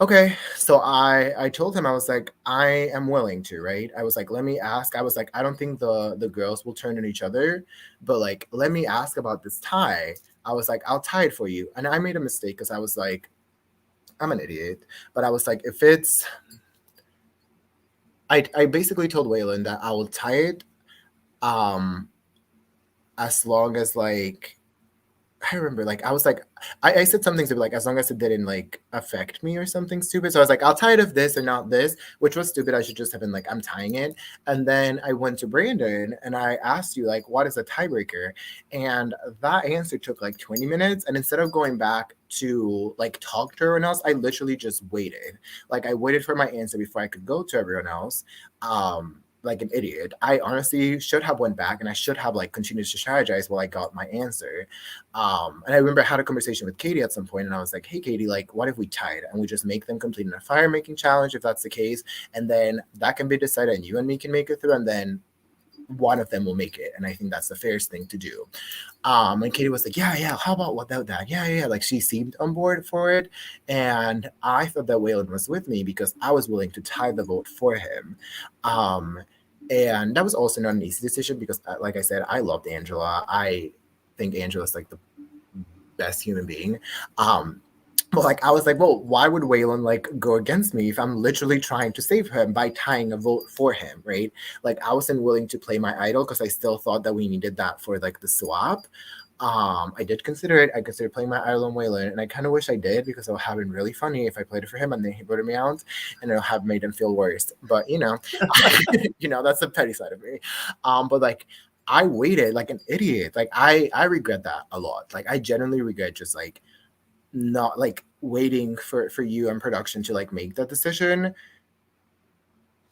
okay. So I told him, I was like, I am willing to, right? I was like, let me ask. I was like, I don't think the girls will turn on each other, but, like, let me ask about this tie. I was like, I'll tie it for you. And I made a mistake because I was like, I'm an idiot. But I was like, if it's, I basically told Waylon that I will tie it as long as, like, I remember, like, I was like, I said something to be like, as long as it didn't, like, affect me or something stupid. So I was like, I'll tie it if this or not this, which was stupid. I should just have been like, I'm tying it. And then I went to Brandon and I asked you, like, what is a tiebreaker? And that answer took like 20 minutes. And instead of going back to, like, talk to everyone else, I literally just waited. Like, I waited for my answer before I could go to everyone else. Like an idiot. I honestly should have went back and I should have, like, continued to strategize while I got my answer. And I remember I had a conversation with Katie at some point and I was like, hey, Katie, like, what if we tied and we just make them complete a fire making challenge if that's the case? And then that can be decided and you and me can make it through and then one of them will make it. And I think that's the fairest thing to do. And Katie was like, yeah, how about without that? Yeah. Like, she seemed on board for it. And I thought that Waylon was with me because I was willing to tie the vote for him. And that was also not an easy decision because, like I said, I loved Angela. I think Angela's, like, the best human being. But, like, I was like, well, why would Waylon, like, go against me if I'm literally trying to save him by tying a vote for him, right? Like, I wasn't willing to play my idol because I still thought that we needed that for, like, the swap. I did consider it. I considered playing my idol on Waylon, and I kind of wish I did because it would have been really funny if I played it for him and then he voted me out, and it'll have made him feel worse. But, you know, that's the petty side of me. But, like, I waited like an idiot. Like, I regret that a lot. Like, I genuinely regret just, like, not, like, waiting for you and production to, like, make that decision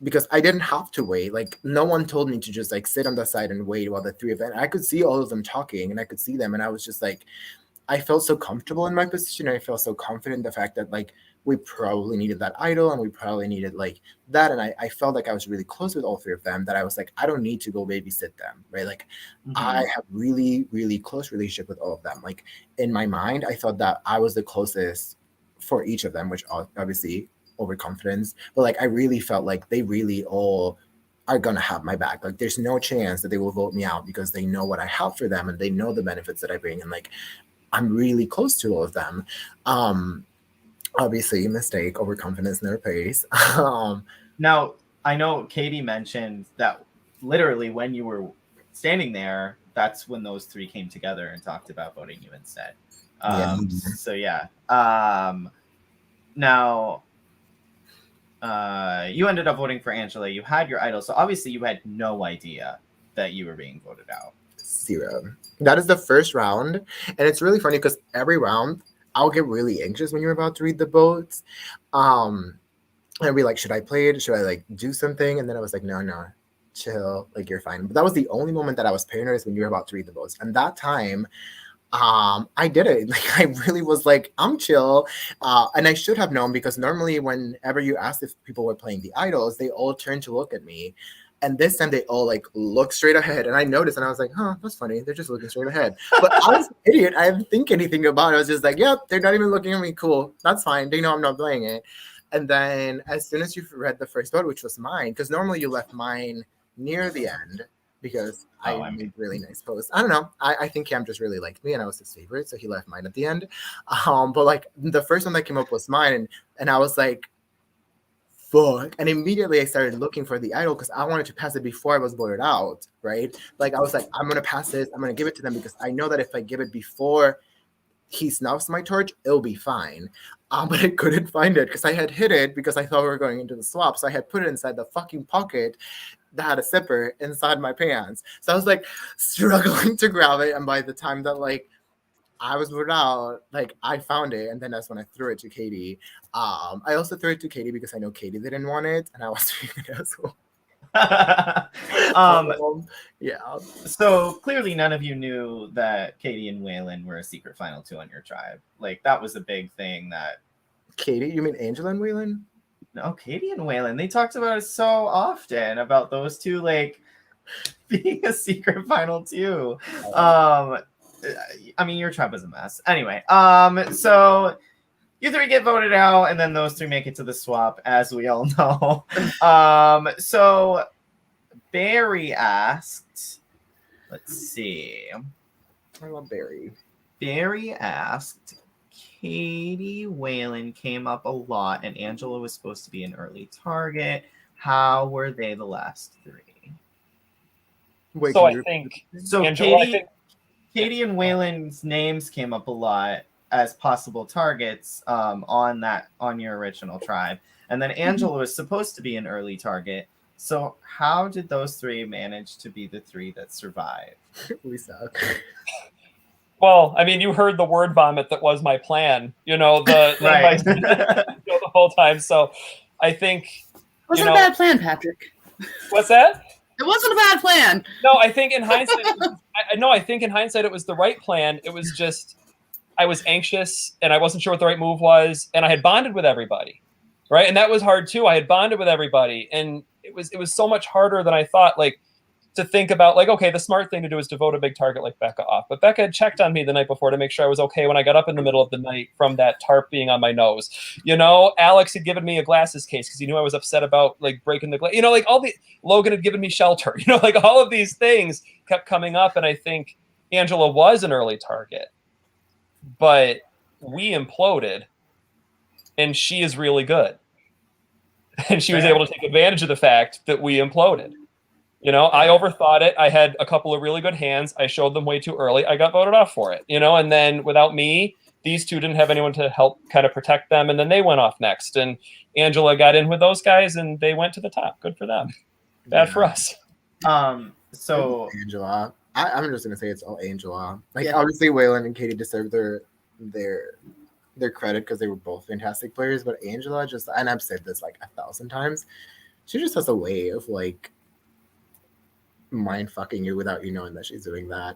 because I didn't have to wait. Like, no one told me to just, like, sit on the side and wait while the 3 of them. I could see all of them talking and I could see them and I was just like, I felt so comfortable in my position. I felt so confident in the fact that, like, we probably needed that idol and we probably needed, like, that. And I felt like I was really close with all 3 of them that I was like, I don't need to go babysit them, right? Like, I have really, really close relationship with all of them. Like, in my mind, I thought that I was the closest for each of them, which obviously overconfidence. But, like, I really felt like they really all are going to have my back. Like, there's no chance that they will vote me out because they know what I have for them and they know the benefits that I bring. And, like, I'm really close to all of them. Obviously, mistake, overconfidence never pays. Now, I know Katie mentioned that literally when you were standing there, that's when those 3 came together and talked about voting you instead. So, yeah. Now, you ended up voting for Angela. You had your idol. So, obviously, you had no idea that you were being voted out. 0. That is the first round. And it's really funny because every round, I'll get really anxious when you're about to read the votes. And I'd be like, should I play it? Should I, like, do something? And then I was like, no, chill. Like, you're fine. But that was the only moment that I was paranoid when you were about to read the votes. And that time, I did it. Like, I really was like, I'm chill. And I should have known because normally whenever you asked if people were playing the idols, they all turned to look at me. And this time they all, like, look straight ahead. And I noticed and I was like, huh, that's funny. They're just looking straight ahead. But I was an idiot. I didn't think anything about it. I was just like, yep, they're not even looking at me. Cool. That's fine. They know I'm not playing it. And then as soon as you read the first vote, which was mine, because normally you left mine near the end because I made really nice posts. I don't know. I think Cam just really liked me and I was his favorite. So he left mine at the end. But, like, the first one that came up was mine. And I was like, fuck. And immediately I started looking for the idol because I wanted to pass it before I was voted out, right? Like, I was like, I'm going to pass this. I'm going to give it to them because I know that if I give it before he snuffs my torch, it'll be fine. But I couldn't find it because I had hid it because I thought we were going into the swap. So I had put it inside the fucking pocket that had a zipper inside my pants. So I was like struggling to grab it. And by the time that like I was put out, like I found it, and then that's when I threw it to Katie. I also threw it to Katie because I know Katie didn't want it, and I was doing it as well. Yeah. So clearly, none of you knew that Katie and Waylon were a secret final two on your tribe. Like that was a big thing. That Katie, you mean Angela and Waylon? no, Katie and Waylon. They talked about it so often about those two like being a secret final two. I mean, your tribe was a mess. Anyway, so you three get voted out, and then those three make it to the swap, as we all know. So Barry asked, let's see. I love Barry. Barry asked, Katie Whalen came up a lot, and Angela was supposed to be an early target. How were they the last three? Wait, So I think So Angela, Katie and Wayland's names came up a lot as possible targets on your original tribe. And then Angela was supposed to be an early target. So how did those three manage to be the three that survived? we suck. well, I mean, you heard the word vomit that was my plan, the Right. the whole time. So I think It wasn't a bad plan, Patrick. what's that? It wasn't a bad plan. No, I think in hindsight, it was the right plan. It was just I was anxious and I wasn't sure what the right move was, and I had bonded with everybody, right? And that was hard too. I had bonded with everybody, and it was so much harder than I thought. Like to think about, like, okay, the smart thing to do is to vote a big target like Becca off. But Becca had checked on me the night before to make sure I was okay when I got up in the middle of the night from that tarp being on my nose. Alex had given me a glasses case because he knew I was upset about like breaking the glass. Like Logan had given me shelter. Like all of these things kept coming up, and I think Angela was an early target, but we imploded, and she is really good, and she was able to take advantage of the fact that we imploded. I overthought it. I had a couple of really good hands. I showed them way too early. I got voted off for it, and then without me, these two didn't have anyone to help kind of protect them. And then they went off next, and Angela got in with those guys and they went to the top. Good for them. Bad for us. So Angela, I'm just going to say it's all Angela. Obviously Waylon and Katie deserve their credit because they were both fantastic players. But Angela just, and I've said this like 1,000 times, she just has a way of like, mind fucking you without you knowing that she's doing that.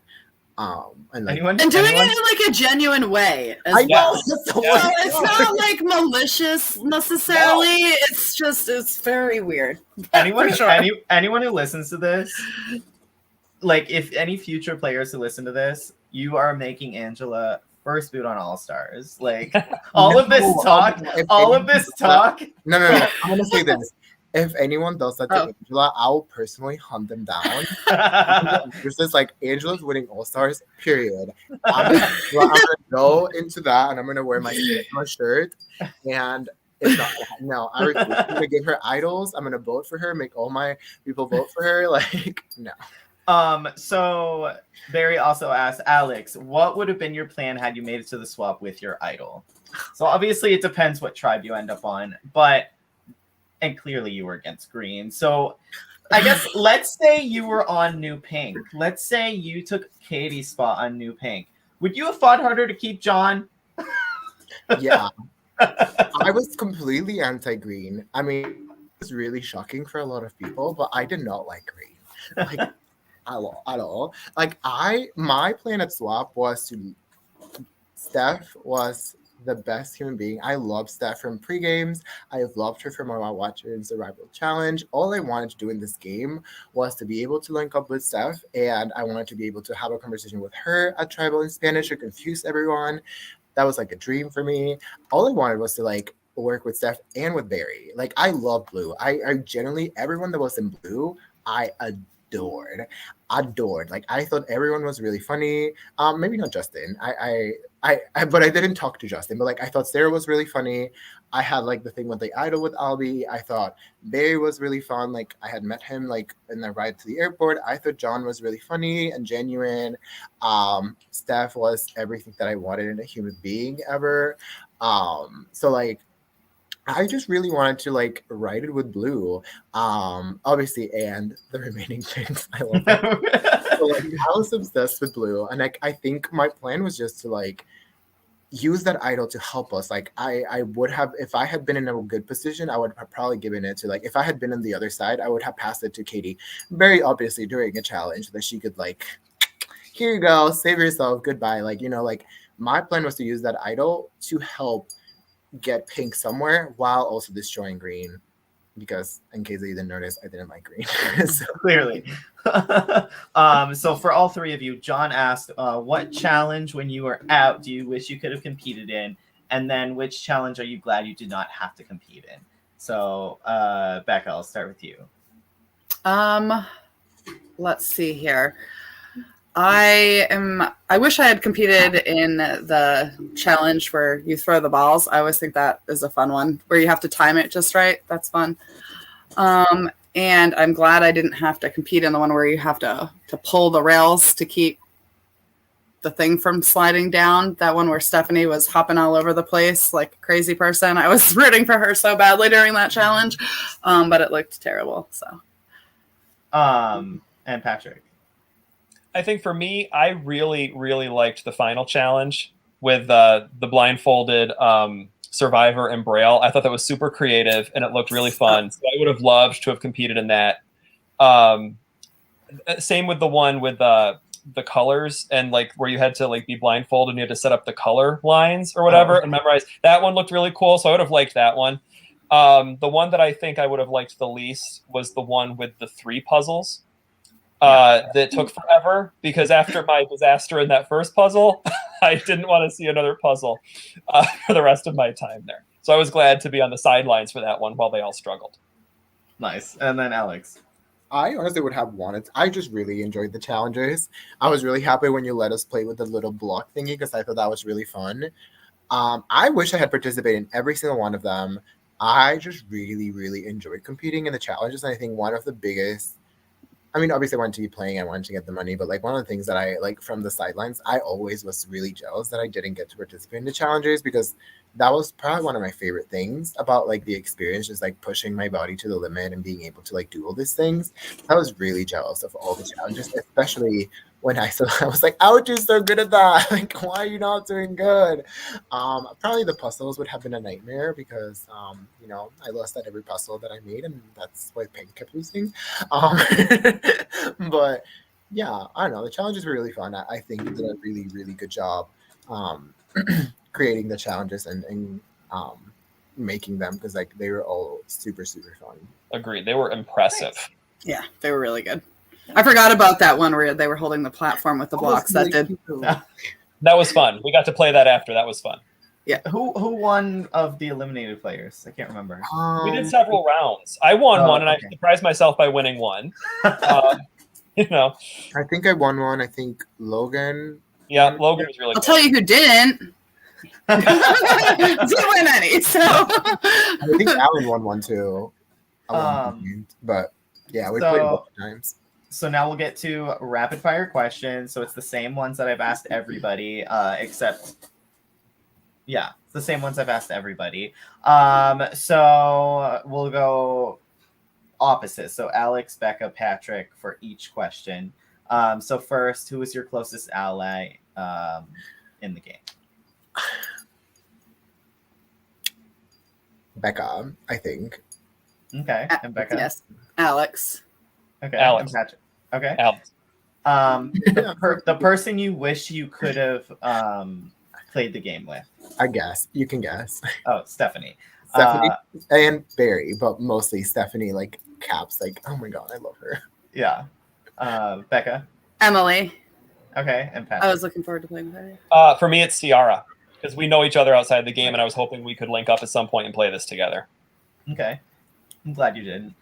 And doing it in like a genuine way. I know. So it's not like malicious necessarily. No. It's very weird. Anyone who listens to this, like if any future players who listen to this, you are making Angela first boot on All Stars. Like all of this talk. No. I'm gonna say this. If anyone does that to Angela, I'll personally hunt them down. There's this like Angela's winning All Stars, period. I'm gonna go into that and I'm gonna wear my shirt. And it's not no, I refuse. I'm gonna give her idols. I'm gonna vote for her, make all my people vote for her. Like, no. So Barry also asked, Alex, what would have been your plan had you made it to the swap with your idol? So obviously it depends what tribe you end up on, and clearly you were against green. So I guess let's say you were on New Pink. Let's say you took Katie's spot on New Pink. Would you have fought harder to keep John? Yeah. I was completely anti-green. I mean, it was really shocking for a lot of people, but I did not like green. Like, at all. Like, my plan at swap was to... Steph was the best human being. I love Steph from pre-games. I have loved her from our Watcher and Survival Challenge. All I wanted to do in this game was to be able to link up with Steph, and I wanted to be able to have a conversation with her at Tribal in Spanish to confuse everyone. That was like a dream for me. All I wanted was to like work with Steph and with Barry. Like, I love blue. I generally, everyone that was in blue, I adored. Like, I thought everyone was really funny. Maybe not Justin. But I didn't talk to Justin. But like, I thought Sarah was really funny. I had like the thing with the idol with Albie. I thought Barry was really fun. Like I had met him like in the ride to the airport. I thought John was really funny and genuine. Steph was everything that I wanted in a human being ever. So like I just really wanted to like write it with Blue. Obviously, and the remaining things. I love that. So, like, I was obsessed with Blue, and like I think my plan was just to like use that idol to help us. Like I would have, if I had been in a good position, I would have probably given it to like, if I had been on the other side, I would have passed it to Katie very obviously during a challenge that she could like, here you go, save yourself, goodbye. Like, you know, like my plan was to use that idol to help get pink somewhere while also destroying green, because in case you didn't notice, I didn't like green. So Clearly. So for all three of you, John asked, what challenge when you were out do you wish you could have competed in? And then which challenge are you glad you did not have to compete in? So Becca, I'll start with you. Let's see here. I wish I had competed in the challenge where you throw the balls. I always think that is a fun one where you have to time it just right. That's fun. And I'm glad I didn't have to compete in the one where you have to pull the rails to keep the thing from sliding down. That one where Stephanie was hopping all over the place like a crazy person. I was rooting for her so badly during that challenge, but it looked terrible. So, and Patrick. I think for me, I really, really liked the final challenge with the blindfolded Survivor and Braille. I thought that was super creative and it looked really fun. So I would have loved to have competed in that. Same with the one with the colors and like where you had to like be blindfolded and you had to set up the color lines or whatever and memorize. That one looked really cool. So I would have liked that one. The one that I think I would have liked the least was the one with the 3 puzzles. That took forever because after my disaster in that first puzzle, I didn't want to see another puzzle for the rest of my time there. So I was glad to be on the sidelines for that one while they all struggled. Nice. And then Alex. I honestly would have wanted. I just really enjoyed the challenges. I was really happy when you let us play with the little block thingy because I thought that was really fun. I wish I had participated in every single one of them. I just really, really enjoyed competing in the challenges. And I think one of the biggest, I mean, obviously I wanted to be playing, I wanted to get the money, but like one of the things that I like from the sidelines, I always was really jealous that I didn't get to participate in the challenges because that was probably one of my favorite things about like the experience, just like pushing my body to the limit and being able to like do all these things. I was really jealous of all the challenges, especially when I was like, I would do so good at that. Like, why are you not doing good? Probably the puzzles would have been a nightmare because, you know, I lost at every puzzle that I made, and that's why Pink kept losing. But yeah, I don't know. The challenges were really fun. I think we did a really, really good job creating the challenges and making them because like they were all super, super fun. Agreed. They were impressive. Nice. Yeah, they were really good. I forgot about that one where they were holding the platform with the blocks. That did. That was fun. We got to play that after. That was fun. Yeah. Who won of the eliminated players? I can't remember. We did several rounds. I won one, and I surprised myself by winning one. You know. I think I won one. I think Logan. Yeah, Logan was really I'll good. tell you who didn't. Didn't win any, so. I think Alan won one too. But yeah, we played both times. So now we'll get to rapid fire questions. So it's the same ones that I've asked everybody, except, yeah, it's the same ones I've asked everybody. So we'll go opposite. So Alex, Becca, Patrick for each question. So first, who is your closest ally in the game? Becca, I think. Okay, and Becca. Yes, Alex. Okay, Alex. and Patrick. Okay. Alex. The person you wish you could have played the game with. I guess you can guess. Oh, Stephanie. Stephanie and Barry, but mostly Stephanie. Like Caps. Like, oh my god, I love her. Yeah. Becca. Emily. Okay, and Patrick. I was looking forward to playing with her. For me, it's Ciara because we know each other outside the game, and I was hoping we could link up at some point and play this together. Okay, I'm glad you didn't.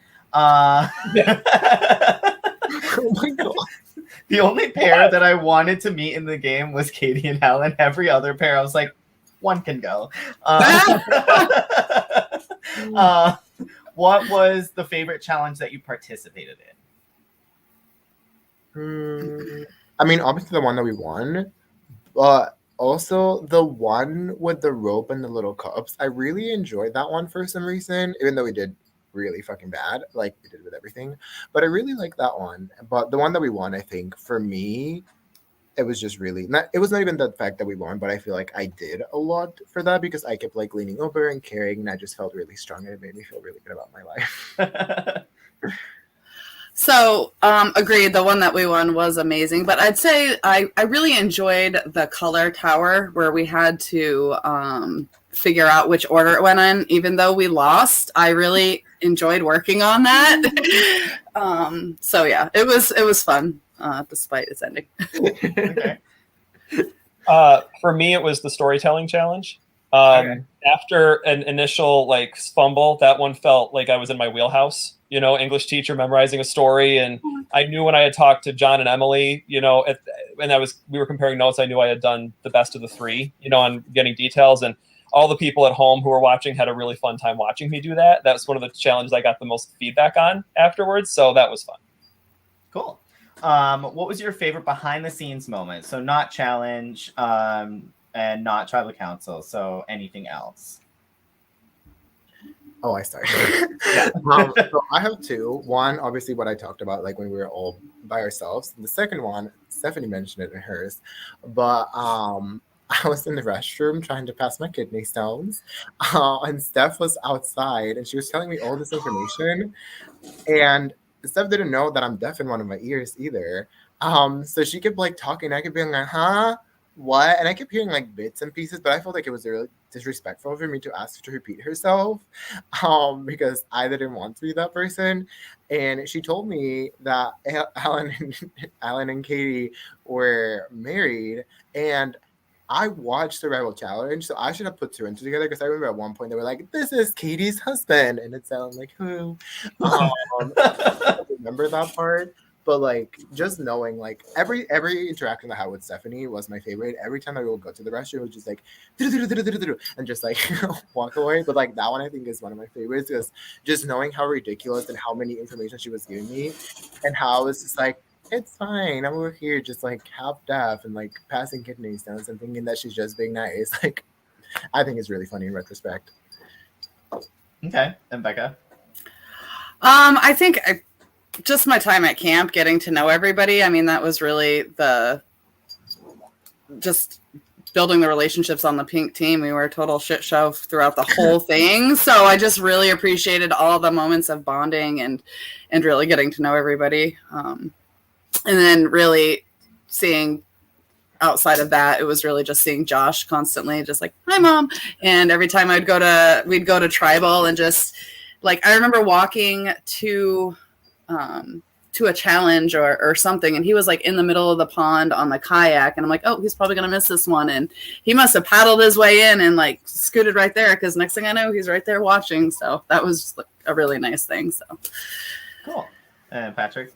Oh my god. The only pair that I wanted to meet in the game was Katie and Helen. Every other pair, I was like, one can go. What was the favorite challenge that you participated in? I mean, obviously the one that we won, but also the one with the rope and the little cups. I really enjoyed that one for some reason, even though we did really fucking bad, like we did with everything. But I really like that one. But the one that we won, I think, for me, it was just really not. It was not even the fact that we won, but I feel like I did a lot for that because I kept like leaning over and carrying, and I just felt really strong, and it made me feel really good about my life. So, agreed. The one that we won was amazing, but I'd say I really enjoyed the color tower where we had to figure out which order it went in. Even though we lost, I really enjoyed working on that. So yeah, it was fun despite its ending. Okay. For me, it was the storytelling challenge. Okay. After an initial like fumble, that one felt like I was in my wheelhouse. You know, English teacher memorizing a story, and I knew when I had talked to John and Emily, you know, and we were comparing notes. I knew I had done the best of the three, you know, on getting details, and all the people at home who were watching had a really fun time watching me do that. That's one of the challenges I got the most feedback on afterwards, so that was fun. Cool. What was your favorite behind the scenes moment? So not challenge, and not tribal council. So anything else? Oh, I started. Yeah. So I have two. One, obviously, what I talked about, like when we were all by ourselves. And the second one, Stephanie mentioned it in hers, but I was in the restroom trying to pass my kidney stones, and Steph was outside, and she was telling me all this information, and Steph didn't know that I'm deaf in one of my ears either. So she kept like talking. I kept being like, "Huh? What?" And I kept hearing like bits and pieces, but I felt like it was really disrespectful for me to ask her to repeat herself, because I didn't want to be that person. And she told me that Alan and Katie were married, and I watched Survival Challenge, so I should have put two and two together because I remember at one point they were like, "This is Katie's husband," and it sounded like who? I don't remember that part. But like just knowing like every interaction I had with Stephanie was my favorite. Every time I would go to the restroom, it was just like and just like walk away. But like that one I think is one of my favorites because just knowing how ridiculous and how many information she was giving me and how it's just like it's fine. I'm over here just like half deaf and like passing kidney stones and thinking that she's just being nice. Like I think it's really funny in retrospect. Okay. And Becca? I think just my time at camp, getting to know everybody. I mean, that was really just building the relationships on the pink team. We were a total shit show throughout the whole thing. So I just really appreciated all the moments of bonding and really getting to know everybody. And then really seeing outside of that, it was really just seeing Josh constantly, just like, "Hi, Mom." And every time we'd go to tribal and just like, I remember walking to a challenge or something, and he was like in the middle of the pond on the kayak, and I'm like, oh, he's probably gonna miss this one, and he must have paddled his way in and like scooted right there because next thing I know he's right there watching. So that was like a really nice thing. So cool. And Patrick?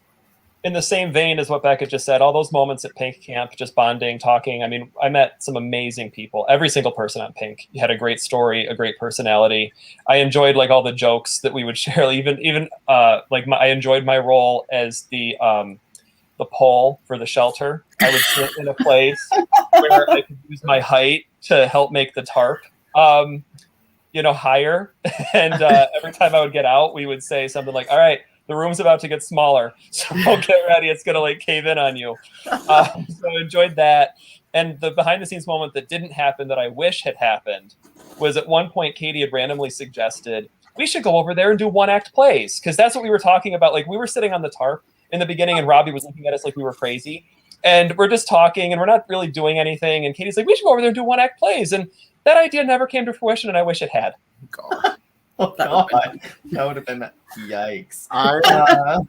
In the same vein as what Becca just said, all those moments at Pink Camp, just bonding, talking. I mean, I met some amazing people. Every single person on Pink had a great story, a great personality. I enjoyed like all the jokes that we would share. Even I enjoyed my role as the pole for the shelter. I would sit in a place where I could use my height to help make the tarp, higher. And every time I would get out, we would say something like, "All right, the room's about to get smaller, so get ready. It's going to like cave in on you." So I enjoyed that. And the behind the scenes moment that didn't happen that I wish had happened was at one point Katie had randomly suggested we should go over there and do one act plays because that's what we were talking about. Like we were sitting on the tarp in the beginning and Robbie was looking at us like we were crazy. And we're just talking and we're not really doing anything. And Katie's like, we should go over there and do one act plays. And that idea never came to fruition and I wish it had. God. Oh, God. That would have been yikes.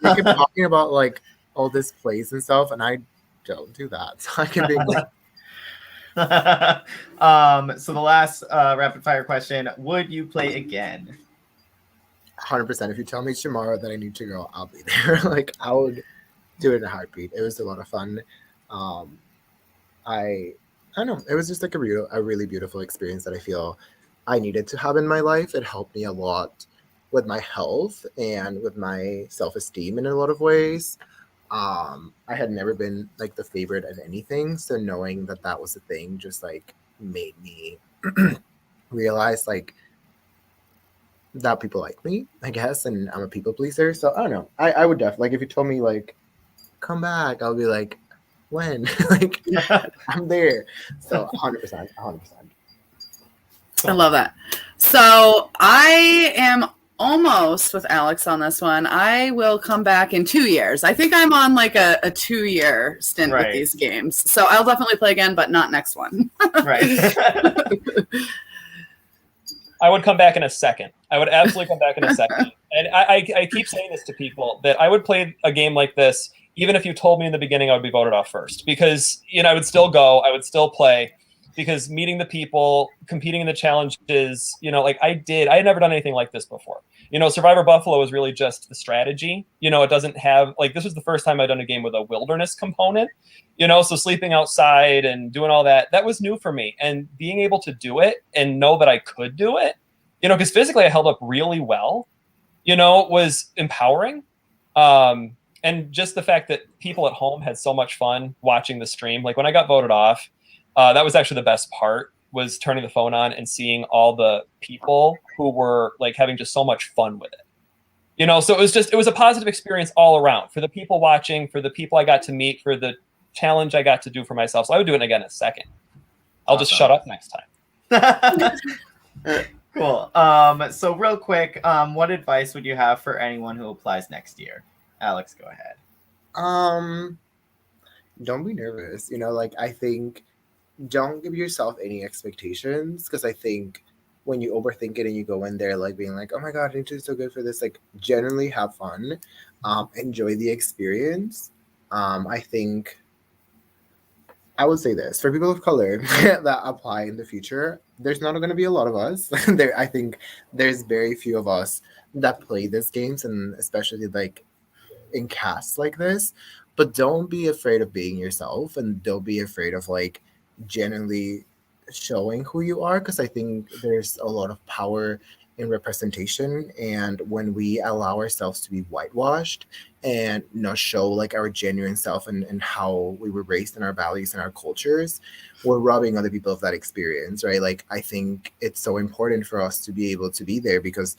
We keep talking about like all this plays and stuff, and I don't do that. So I can be like, so the last rapid fire question: would you play again? 100%. If you tell me tomorrow that I need to go, I'll be there. Like I would do it in a heartbeat. It was a lot of fun. I I don't know, it was just like a really beautiful experience that I feel I needed to have in my life. It helped me a lot with my health and with my self-esteem in a lot of ways. I had never been like the favorite at anything, so knowing that that was a thing just like made me realize like that people like me, I guess, and I'm a people pleaser. So I don't know. I would definitely like if you told me like come back, I'll be like, when? Like I'm there. So 100%, 100%. I love that. So I am almost with Alex on this one. I will come back in 2 years. I think I'm on like a 2-year stint with Right. these games. So I'll definitely play again, but not next one. Right. I would come back in a second. I would absolutely come back in a second. And I keep saying this to people, that I would play a game like this even if you told me in the beginning I would be voted off first, because I would still go, I would still play, because meeting the people, competing in the challenges, like I had never done anything like this before. Survivor Buffalo is really just the strategy. It doesn't have, like, this was the first time I'd done a game with a wilderness component, so sleeping outside and doing all that was new for me. And being able to do it and know that I could do it, because physically I held up really well, was empowering. And just the fact that people at home had so much fun watching the stream. Like when I got voted off, that was actually the best part, was turning the phone on and seeing all the people who were like having just so much fun with it. So it was a positive experience all around, for the people watching, for the people I got to meet, for the challenge I got to do for myself. So I would do it again in a second. I'll just shut up next time. Cool. So real quick, what advice would you have for anyone who applies next year? Alex, go ahead. Don't be nervous. Like I think don't give yourself any expectations, because I think when you overthink it and you go in there like being like, oh my god, I need to do so good for this, like generally have fun, enjoy the experience. I think I would say this for people of color that apply in the future. There's not going to be a lot of us. I think there's very few of us that play these games, and especially like in casts like this. But don't be afraid of being yourself, and don't be afraid of like genuinely showing who you are, because I think there's a lot of power in representation, and when we allow ourselves to be whitewashed and not show like our genuine self and how we were raised and our values and our cultures, we're robbing other people of that experience, right? Like I think it's so important for us to be able to be there, because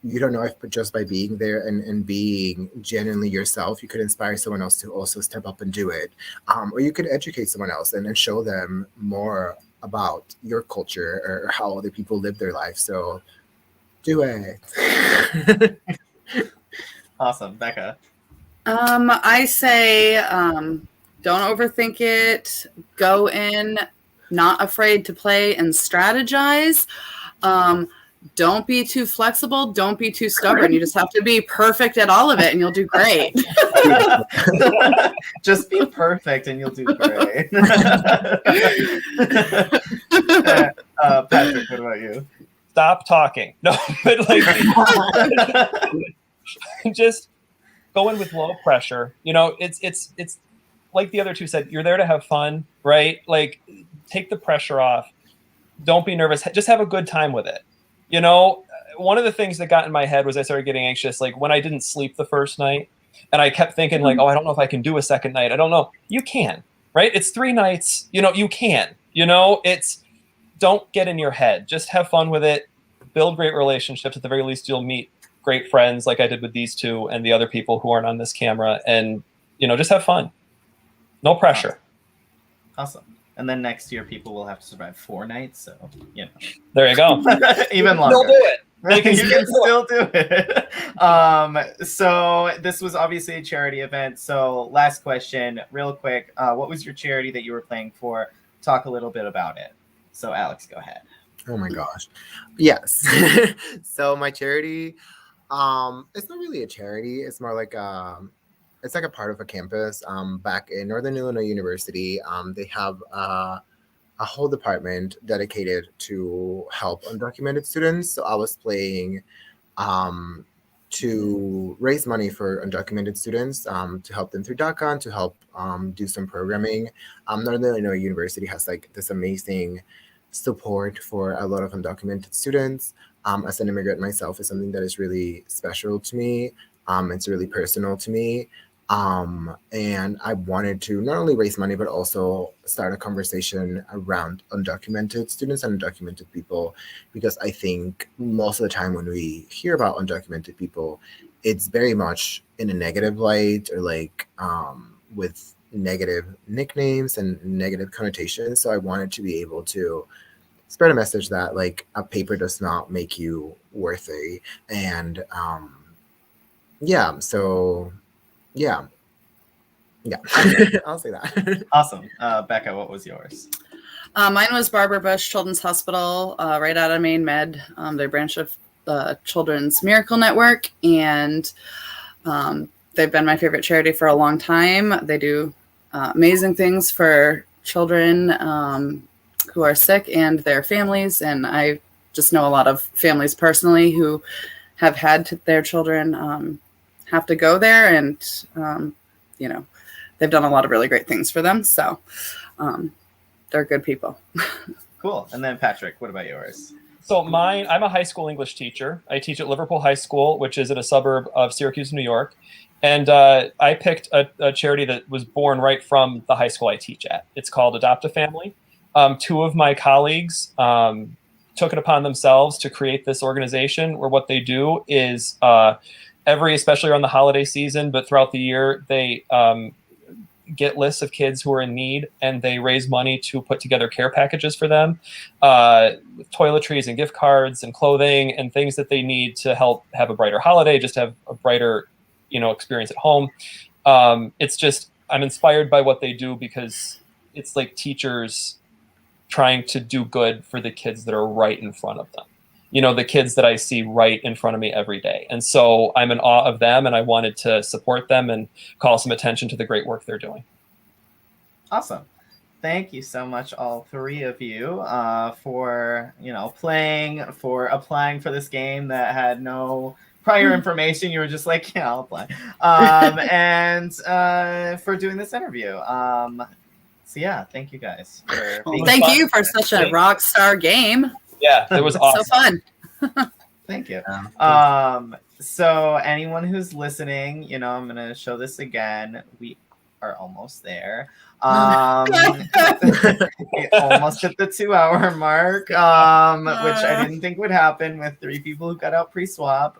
you don't know if just by being there and being genuinely yourself, you could inspire someone else to also step up and do it. Or you could educate someone else and show them more about your culture or how other people live their life. So do it. Awesome. Becca? I say don't overthink it. Go in not afraid to play and strategize. Don't be too flexible. Don't be too stubborn. You just have to be perfect at all of it, and you'll do great. Just be perfect, and you'll do great. Patrick, what about you? Stop talking. No, but like, just go in with low pressure. It's like the other two said. You're there to have fun, right? Like, take the pressure off. Don't be nervous. Just have a good time with it. One of the things that got in my head was I started getting anxious, like when I didn't sleep the first night, and I kept thinking like, oh, I don't know if I can do a second night. I don't know. You can, right? It's 3 nights. You can. It's, don't get in your head. Just have fun with it. Build great relationships. At the very least, you'll meet great friends like I did with these two and the other people who aren't on this camera. And, just have fun. No pressure. Awesome. And then next year, people will have to survive 4 nights. So, There you go. Even longer. They'll do it. You can still do it. So this was obviously a charity event. So last question, real quick. What was your charity that you were playing for? Talk a little bit about it. So Alex, go ahead. Oh my gosh. Yes. So my charity, it's not really a charity. It's more like it's like a part of a campus back in Northern Illinois University. They have a whole department dedicated to help undocumented students. So I was playing to raise money for undocumented students, to help them through DACA and to help do some programming. Not only I know university has like this amazing support for a lot of undocumented students. As an immigrant myself, is something that is really special to me. It's really personal to me. And I wanted to not only raise money, but also start a conversation around undocumented students and undocumented people, because I think most of the time when we hear about undocumented people, it's very much in a negative light or like with negative nicknames and negative connotations. So I wanted to be able to spread a message that like a paper does not make you worthy. And yeah, so yeah. I'll say that. Awesome. Becca, what was yours? Mine was Barbara Bush Children's Hospital, right out of Maine Med. They're a branch of the Children's Miracle Network, and they've been my favorite charity for a long time. They do amazing things for children who are sick and their families, and I just know a lot of families personally who have had their children have to go there, and you know, they've done a lot of really great things for them. So they're good people. Cool. And then Patrick, what about yours? So mine, I'm a high school English teacher. I teach at Liverpool High School, which is in a suburb of Syracuse, New York. And I picked a charity that was born right from the high school I teach at. It's called Adopt a Family. Two of my colleagues took it upon themselves to create this organization, where what they do is especially around the holiday season, but throughout the year, they get lists of kids who are in need, and they raise money to put together care packages for them, with toiletries and gift cards and clothing and things that they need to help have a brighter holiday, just have a brighter, experience at home. It's just, I'm inspired by what they do, because it's like teachers trying to do good for the kids that are right in front of them. The kids that I see right in front of me every day. And so I'm in awe of them, and I wanted to support them and call some attention to the great work they're doing. Awesome. Thank you so much, all three of you, for, for applying for this game that had no prior information. You were just like, yeah, I'll apply. And for doing this interview. So yeah, thank you guys. Thank you for such a rock star game. Yeah, it was awesome. So fun. Thank you. So anyone who's listening, I'm going to show this again. We are almost there. We almost hit the 2-hour mark, which I didn't think would happen with 3 people who got out pre-swap.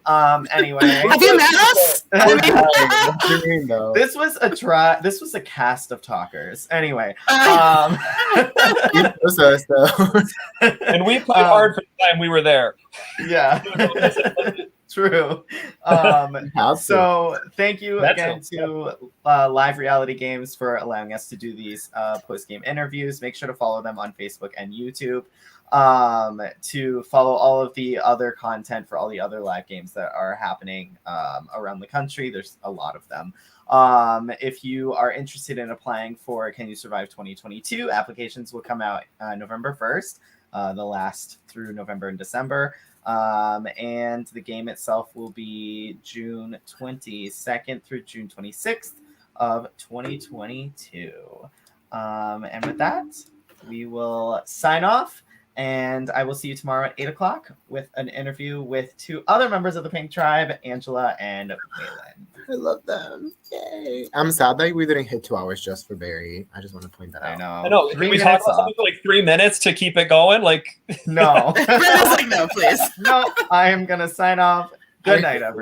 Anyway. Have you met us? This was a cast of talkers. Anyway. And we played hard for the time we were there. Yeah. True. So thank you again to Live Reality Games for allowing us to do these post-game interviews. Make sure to follow them on Facebook and YouTube, to follow all of the other content for all the other live games that are happening around the country. There's a lot of them. If you are interested in applying for Can You Survive 2022, applications will come out November 1st, the last through November and December. And the game itself will be June 22nd through June 26th of 2022. And with that, we will sign off, and I will see you tomorrow at 8 o'clock with an interview with 2 other members of the Pink Tribe, Angela and Waylon. I love them. Yay. I'm sad that we didn't hit 2 hours just for Barry. I just want to point that out. I know. Can we talk about something for like 3 minutes to keep it going? No. No, please. No, I am going to sign off. Good night, everyone.